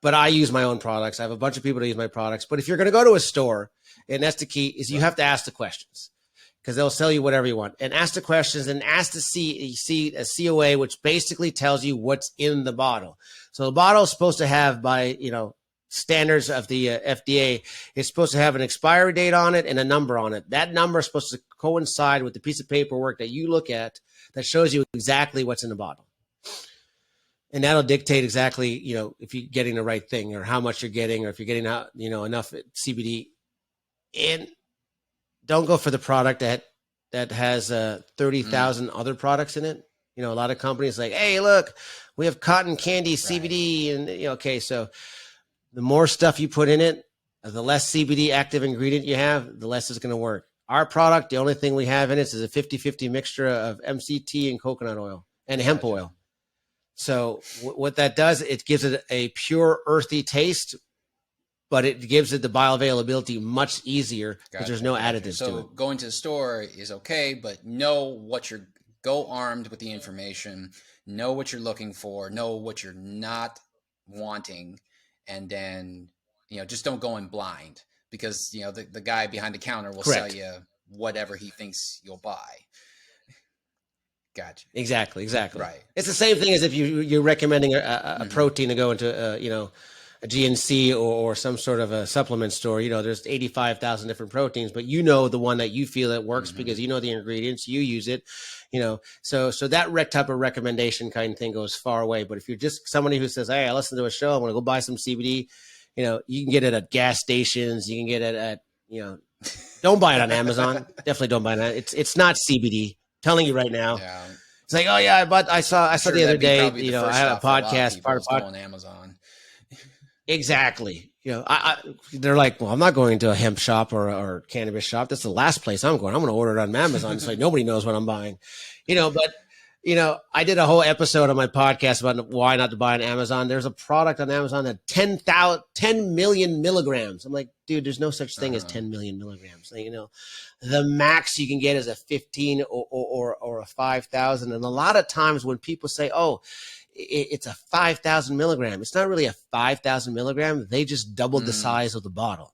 But I use my own products. I have a bunch of people that use my products. But if you're going to go to a store, and that's the key, is you have to ask the questions. Because they'll sell you whatever you want, and ask the questions and ask to see a COA, which basically tells you what's in the bottle. So the bottle is supposed to have, by standards of the FDA, it's supposed to have an expiry date on it and a number on it. That number is supposed to coincide with the piece of paperwork that you look at that shows you exactly what's in the bottle, and that'll dictate exactly if you're getting the right thing or how much you're getting, or if you're getting enough CBD. And don't go for the product that has 30,000 other products in it. A lot of companies like, "Hey, look, we have cotton candy CBD," and okay, so the more stuff you put in it, the less CBD active ingredient you have, the less it's going to work. Our product, the only thing we have in it is a 50-50 mixture of MCT and coconut oil and hemp oil. So what that does, it gives it a pure earthy taste, but it gives it the bioavailability much easier because there's no additives to it. So going to the store is okay, but go armed with the information, know what you're looking for, know what you're not wanting, and then, just don't go in blind, because, the guy behind the counter will sell you whatever he thinks you'll buy. Gotcha. Exactly. Right. It's the same thing as if you're recommending a protein to go into a GNC or some sort of a supplement store. There's 85,000 different proteins, but the one that you feel that works because the ingredients, you use it, so that type of recommendation kind of thing goes far away. But if you're just somebody who says, "Hey, I listened to a show, I want to go buy some CBD," you can get it at gas stations. You can get it at, don't buy it on Amazon. Definitely don't buy it. It's not CBD. I'm telling you right now. Yeah. It's like, oh yeah, I saw I'm sure the other that'd be day, probably the I first had a stop for a lot of podcast, people is going to Amazon. exactly. They're like, well, I'm not going to a hemp shop or cannabis shop. That's the last place I'm going. I'm going to order it on Amazon. It's like nobody knows what I'm buying, but I did a whole episode on my podcast about why not to buy on Amazon. There's a product on Amazon that 10 million milligrams. I'm like, dude, there's no such thing as 10 million milligrams. Like, the max you can get is a 15 or a 5,000. And a lot of times when people say, oh, it's a 5,000 milligram, it's not really a 5,000 milligram. They just doubled the size of the bottle.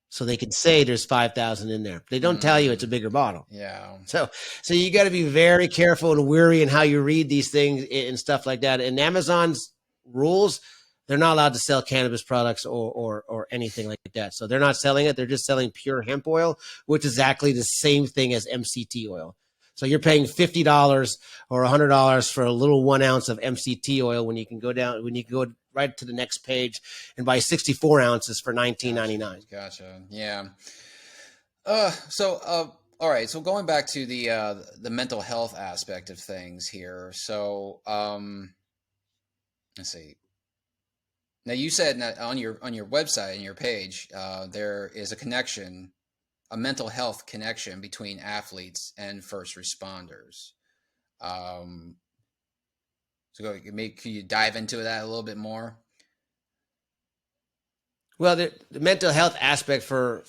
So they can say there's 5,000 in there. They don't tell you it's a bigger bottle. Yeah. So you got to be very careful and wary in how you read these things and stuff like that. And Amazon's rules, they're not allowed to sell cannabis products or anything like that. So they're not selling it. They're just selling pure hemp oil, which is exactly the same thing as MCT oil. So you're paying $50 or $100 for a little 1 ounce of MCT oil when you can go right to the next page and buy 64 ounces for $19.99. Gotcha. Yeah. All right. So going back to the mental health aspect of things here. So, let's see. Now you said that on your website and your page, there is a mental health connection between athletes and first responders. Can you dive into that a little bit more? Well, the mental health aspect for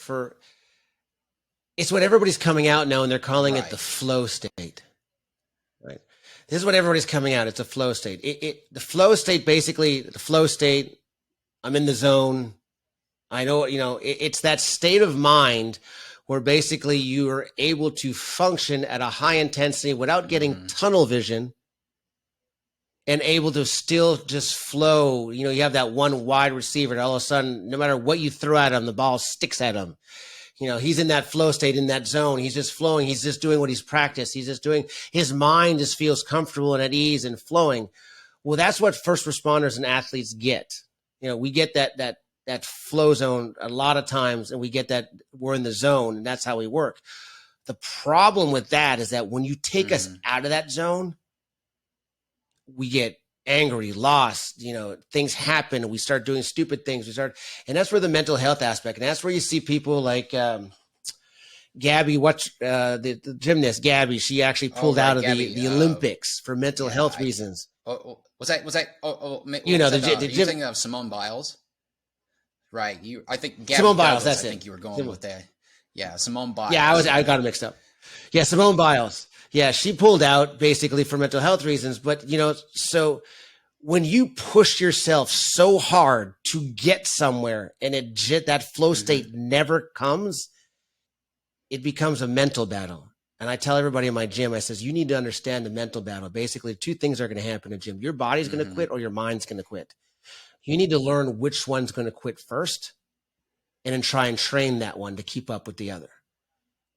it's what everybody's coming out now, and they're calling it the flow state. Right. This is what everybody's coming out. It's a flow state. The flow state, basically, the flow state. I'm in the zone. I know, it's that state of mind where basically you are able to function at a high intensity without getting tunnel vision and able to still just flow. You have that one wide receiver that all of a sudden, no matter what you throw at him, the ball sticks at him. He's in that flow state, in that zone. He's just flowing. He's just doing what he's practiced. He's just doing, his mind just feels comfortable and at ease and flowing. Well, that's what first responders and athletes get. We get that flow zone a lot of times, and we get that we're in the zone, and that's how we work. The problem with that is that when you take us out of that zone, we get angry, lost, things happen. We start doing stupid things. And that's where the mental health aspect, and that's where you see people like Gabby, the gymnast, Gabby, she actually pulled out of the Olympics for mental health reasons. Was that? The you thinking of Simone Biles? Right. I think Gabby Simone Biles. Douglas, That's I think it. you were going with that. Yeah, Simone Biles. Yeah, I got it mixed up. Yeah, Simone Biles. Yeah, she pulled out basically for mental health reasons. But so when you push yourself so hard to get somewhere and that flow state never comes, it becomes a mental battle. And I tell everybody in my gym, I says, you need to understand the mental battle. Basically, two things are going to happen in the gym. Your body's going to quit or your mind's going to quit. You need to learn which one's going to quit first and then try and train that one to keep up with the other.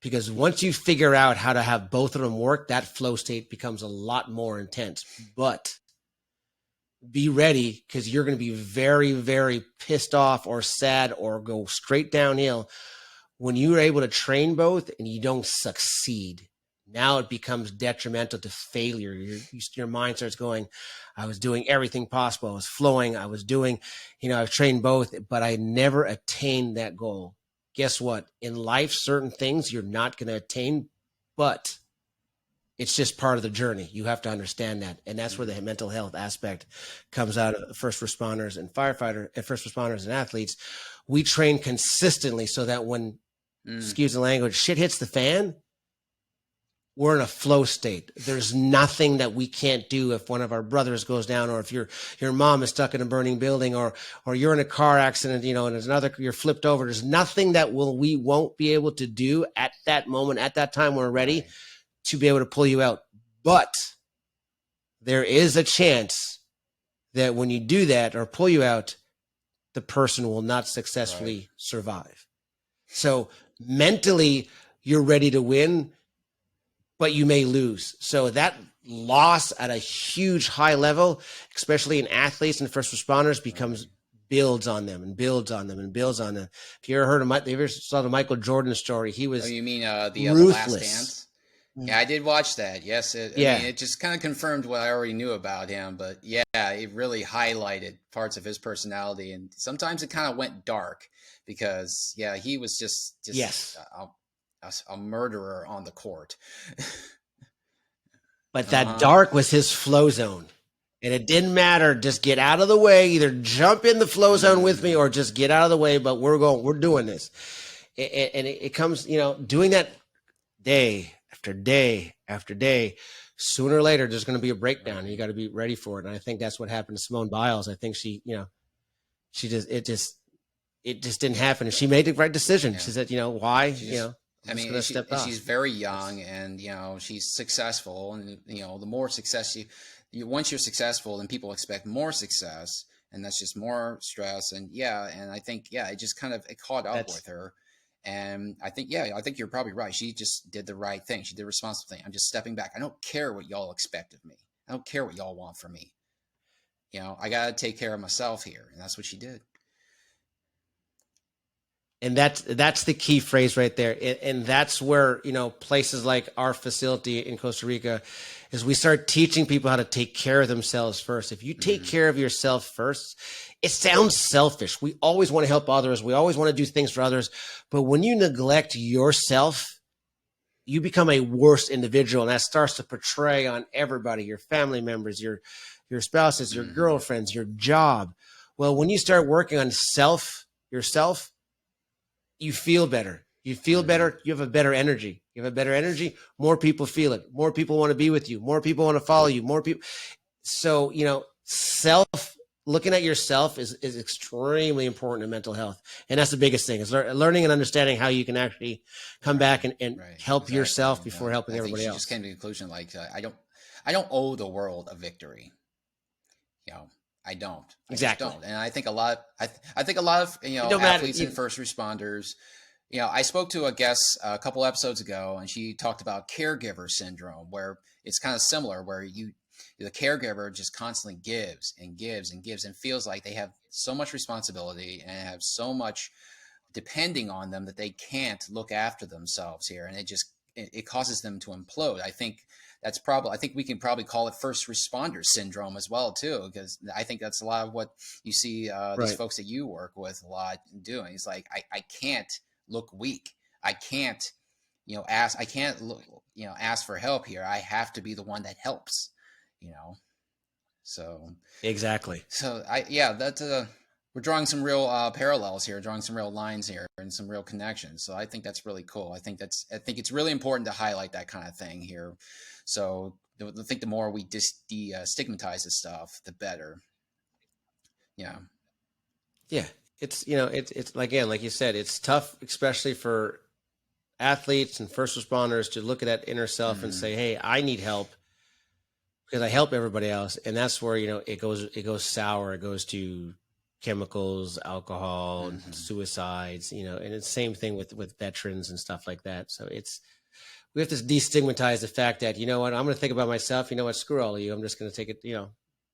Because once you figure out how to have both of them work, that flow state becomes a lot more intense. But be ready, because you're going to be very, very pissed off or sad or go straight downhill when you're able to train both and you don't succeed. Now it becomes detrimental to failure. Your mind starts going, I was doing everything possible. I was flowing. I was doing, I've trained both, but I never attained that goal. Guess what? In life, certain things you're not going to attain, but it's just part of the journey. You have to understand that. And that's where the mental health aspect comes out of first responders and first responders and athletes. We train consistently so that when, excuse the language, shit hits the fan, we're in a flow state. There's nothing that we can't do if one of our brothers goes down, or if your mom is stuck in a burning building, or you're in a car accident, and there's you're flipped over. There's nothing that we won't be able to do at that moment, at that time we're ready to be able to pull you out. But there is a chance that when you do that or pull you out, the person will not successfully survive. So mentally, you're ready to win, but you may lose. So that loss at a huge high level, especially in athletes and first responders, builds on them and builds on them and builds on them. If you ever saw the Michael Jordan story, he was you mean the ruthless. Last Dance? Yeah, I did watch that. Yes, I mean, Yeah. it just kind of confirmed what I already knew about him. But yeah, it really highlighted parts of his personality, and sometimes it kind of went dark because yeah, he was just Yes. a murderer on the court. But that Uh-huh. dark was his flow zone. And it didn't matter. Just get out of the way. Either jump in the flow zone with me Mm, or just get out of the way. But we're doing this. And it comes, doing that day after day after day. Sooner or later, there's going to be a breakdown, and you right. got to be ready for it. And I think that's what happened to Simone Biles. I think she it just didn't happen. And she made the right decision. Yeah. She said, why, She just, I'm I just mean, going to step she's off. very young, and she's successful, and the more success once you're successful, then people expect more success, and that's just more stress, and yeah, and I think it just kind of it caught up That's with her, and I think you're probably right. She just did the right thing. She did the responsible thing. I'm just stepping back. I don't care what y'all expect of me. I don't care what y'all want from me. I gotta take care of myself here, and that's what she did. and that's the key phrase right there. And that's where places like our facility in Costa Rica is we start teaching people how to take care of themselves first. If you take Mm-hmm. care of yourself first, it sounds selfish. We always want to help others, we always want to do things for others, but when you neglect yourself, you become a worse individual, and that starts to portray on everybody, your family members, your spouses, your Mm-hmm. girlfriends, your job. Well, when you start working on yourself, you feel better. You feel Mm-hmm. better. You have a better energy. You have a better energy. More people feel it. More people want to be with you. More people want to follow you. More people. So, self looking at yourself is extremely important in mental health. And that's the biggest thing is learning and understanding how you can actually come back Right, and right, help exactly. yourself And before helping I think everybody she just else. came to the conclusion like I don't owe the world a victory. You know, I don't. I just Exactly. don't. And I think a lot. I think a lot of It don't matter. athletes and first responders. I spoke to a guest a couple episodes ago, and she talked about caregiver syndrome, where it's kind of similar, where the caregiver just constantly gives and gives and gives, and feels like they have so much responsibility and have so much depending on them that they can't look after themselves here, and it causes them to implode. I think we can probably call it first responder syndrome as well too, because I think that's a lot of what you see these Right. folks that you work with a lot doing. It's like I can't look weak. I can't ask. I can't look ask for help here. I have to be the one that helps. You know. So Exactly. that's we're drawing some real parallels here, drawing some real lines here, and some real connections. So I think that's really cool. I think it's really important to highlight that kind of thing here. So I think the more we stigmatize this stuff, the better. Yeah. Yeah. It's again, like you said, it's tough, especially for athletes and first responders to look at that inner self and Mm-hmm. say, hey, I need help because I help everybody else. And that's where, it goes sour. It goes to chemicals, alcohol, Mm-hmm. suicides, and it's the same thing with veterans and stuff like that. So we have to destigmatize the fact that, what, I'm going to think about myself. You know what, screw all of you. I'm just going to take it,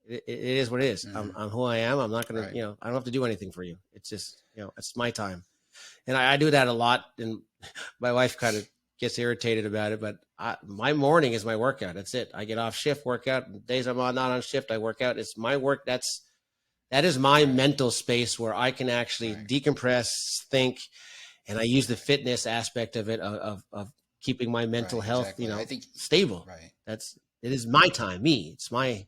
it is what it is. Mm-hmm. I'm who I am. I'm not going to, Right. I don't have to do anything for you. It's just, it's my time. And I do that a lot. And my wife kind of gets irritated about it, but my morning is my workout. That's it. I get off shift, workout. Days I'm not on shift, I work out. It's my work. That is my Right. mental space where I can actually Right. decompress, think, and I use the fitness aspect of it of keeping my mental Right. health, Exactly. I think. stable. Right. It is my time, me. It's my,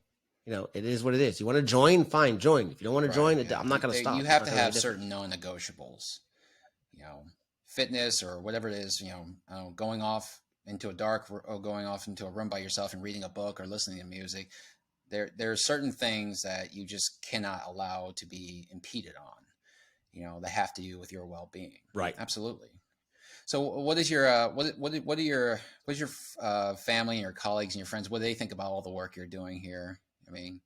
it is what it is. You want to join, fine, join. If you don't want to Right. join, Yeah. I'm not going to You stop. It's have not to going to make have a difference. certain non-negotiables. you know, Fitness or whatever it is, going off into a dark or going off into a room by yourself and reading a book or listening to music. There are certain things that you just cannot allow to be impeded on. That have to do with your well-being. Right. Absolutely. So, what is your what is your family and your colleagues and your friends? What do they think about all the work you're doing here? I mean,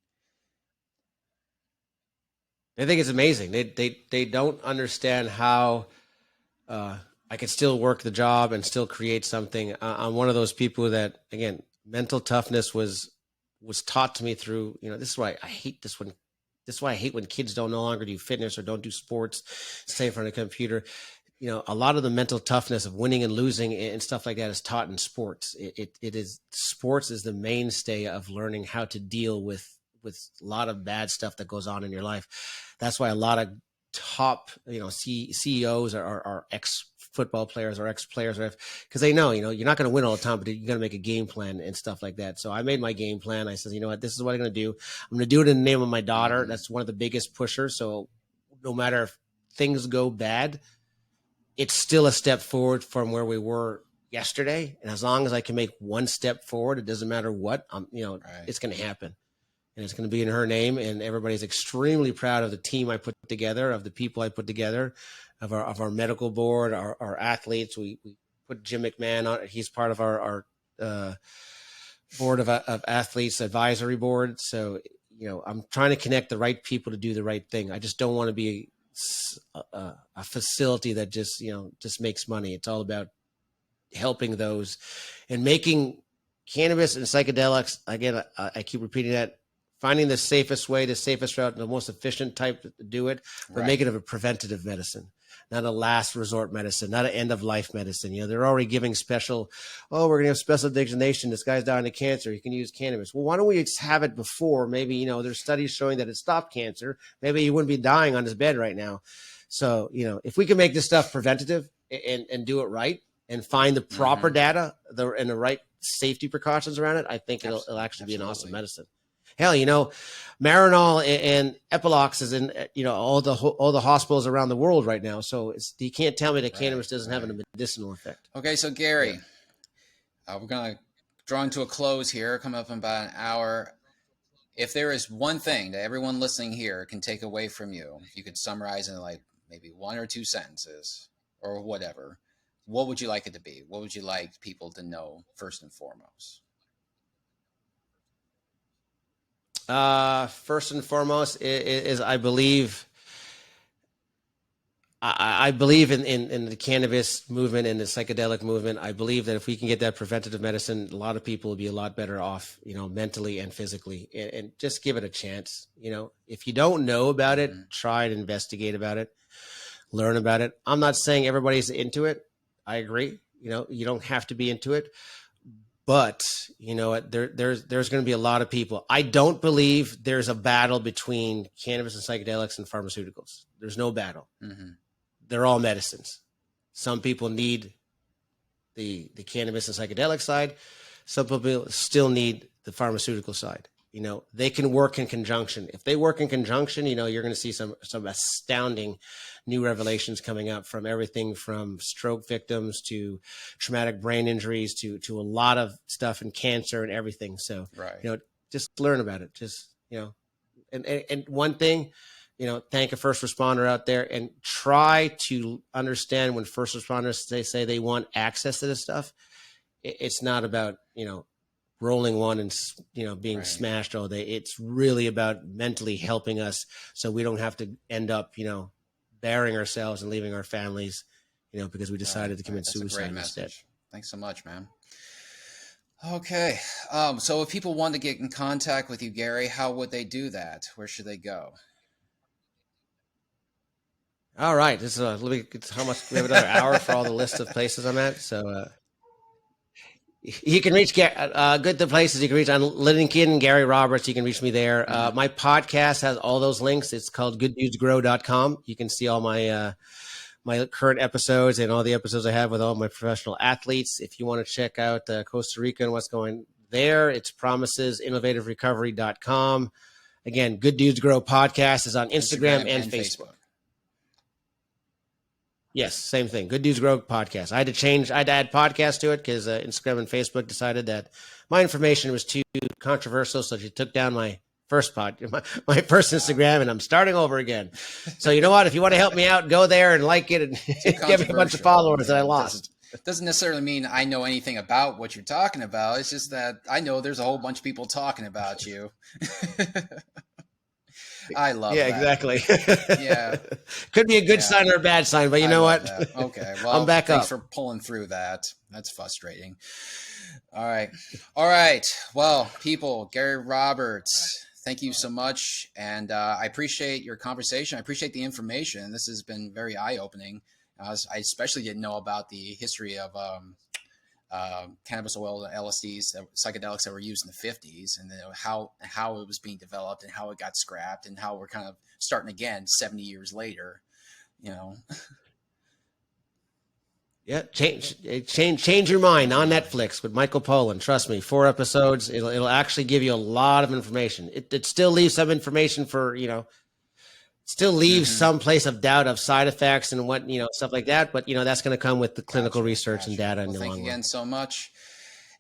They think it's amazing. They don't understand how uh, I could still work the job and still create something. I'm one of those people that, again, mental toughness was taught to me through. This is why I hate this when. This is why I hate when kids don't no longer do fitness or don't do sports, stay in front of a computer. a lot of the mental toughness of winning and losing and stuff like that is taught in sports. It is sports is the mainstay of learning how to deal with a lot of bad stuff that goes on in your life. That's why a lot of top, CEOs are ex football players or ex players, because they know, you're not going to win all the time, but you got to make a game plan and stuff like that. So I made my game plan. I said, you know what, this is what I'm going to do. I'm going to do it in the name of my daughter. That's one of the biggest pushers. So no matter if things go bad, it's still a step forward from where we were yesterday. And as long as I can make one step forward, it doesn't matter what, right. It's going to happen. And it's going to be in her name. And everybody's extremely proud of the team I put together, of the people I put together, of our medical board, our athletes. We put Jim McMahon on. He's part of our board of athletes advisory board. So, I'm trying to connect the right people to do the right thing. I just don't want to be a facility that just makes money. It's all about helping those and making cannabis and psychedelics. Again, I keep repeating that, finding the safest way, the safest route, and the most efficient type to do it, but make it a preventative medicine, not a last resort medicine, not an end of life medicine. They're already giving special, we're going to have special designation. This guy's dying of cancer. You can use cannabis. Well, why don't we have it before? Maybe, there's studies showing that it stopped cancer. Maybe he wouldn't be dying on his bed right now. So, if we can make this stuff preventative and do it right and find the proper data and the right safety precautions around it, I think it'll actually be an awesome medicine. Hell, Marinol and Epilox is in, all the hospitals around the world right now. So you can't tell me that cannabis doesn't have a medicinal effect. Okay, so Gary, we're going to draw into a close here, coming up in about an hour. If there is one thing that everyone listening here can take away from you, if you could summarize in like maybe 1 or 2 sentences or whatever, what would you like it to be? What would you like people to know first and foremost? First and foremost is I believe in the cannabis movement and the psychedelic movement. I believe that if we can get that preventative medicine, a lot of people will be a lot better off, mentally and physically, and just give it a chance. If you don't know about it, try and investigate about it, learn about it. I'm not saying everybody's into it. I agree. You don't have to be into it. But there's going to be a lot of people. I don't believe there's a battle between cannabis and psychedelics and pharmaceuticals. There's no battle. They're all medicines. Some people need the cannabis and psychedelic side. Some people still need the pharmaceutical side. They can work in conjunction. If they work in conjunction, you're going to see some astounding new revelations coming up, from everything from stroke victims to traumatic brain injuries to a lot of stuff in cancer and everything. So, just learn about it. Just, and one thing, thank a first responder out there and try to understand when first responders say they want access to this stuff. It's not about, rolling one and being smashed all day. It's really about mentally helping us so we don't have to end up burying ourselves and leaving our families because we decided to commit suicide instead. Thanks so much, man. Okay, so if people want to get in contact with you, Gary, how would they do that? Where should they go? All right, this is how much we have, another hour for all the list of places I'm at. So you can reach the places you can reach on Lincoln, Gary Roberts. You can reach me there. My podcast has all those links. It's called gooddudesgrow.com. You can see all my my current episodes and all the episodes I have with all my professional athletes. If you want to check out Costa Rica and what's going there, it's promisesinnovativerecovery.com. Again, Good Dudes Grow podcast is on Instagram and Facebook. Yes, same thing. Good Dudes Grow podcast. I had to add podcast to it because Instagram and Facebook decided that my information was too controversial, so she took down my first my first Instagram, and I'm starting over again. So you know what? If you want to help me out, go there and like it and give me a bunch of followers that I lost. Doesn't necessarily mean I know anything about what you're talking about. It's just that I know there's a whole bunch of people talking about you. I love that. Exactly. Yeah. Could be a good sign or a bad sign, but you know what? That. Okay. Well, I'm back thanks up. for pulling through that. That's frustrating. All right. Well, people, Gary Roberts, thank you so much. And I appreciate your conversation. I appreciate the information. This has been very eye-opening. I especially didn't know about the history of cannabis oil, LSDs, psychedelics that were used in the 50s, and then how it was being developed and how it got scrapped and how we're kind of starting again 70 years later, you know. Yeah, change your mind on Netflix with Michael Pollan. Trust me, 4 episodes. It'll actually give you a lot of information. It still leaves some information for, still leaves some place of doubt of side effects and what, stuff like that. But, that's going to come with the clinical research and data in the long run. Thank you again so much.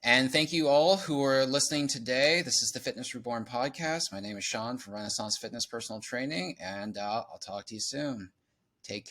And thank you all who are listening today. This is the Fitness Reborn podcast. My name is Sean from Renaissance Fitness Personal Training, and I'll talk to you soon. Take care.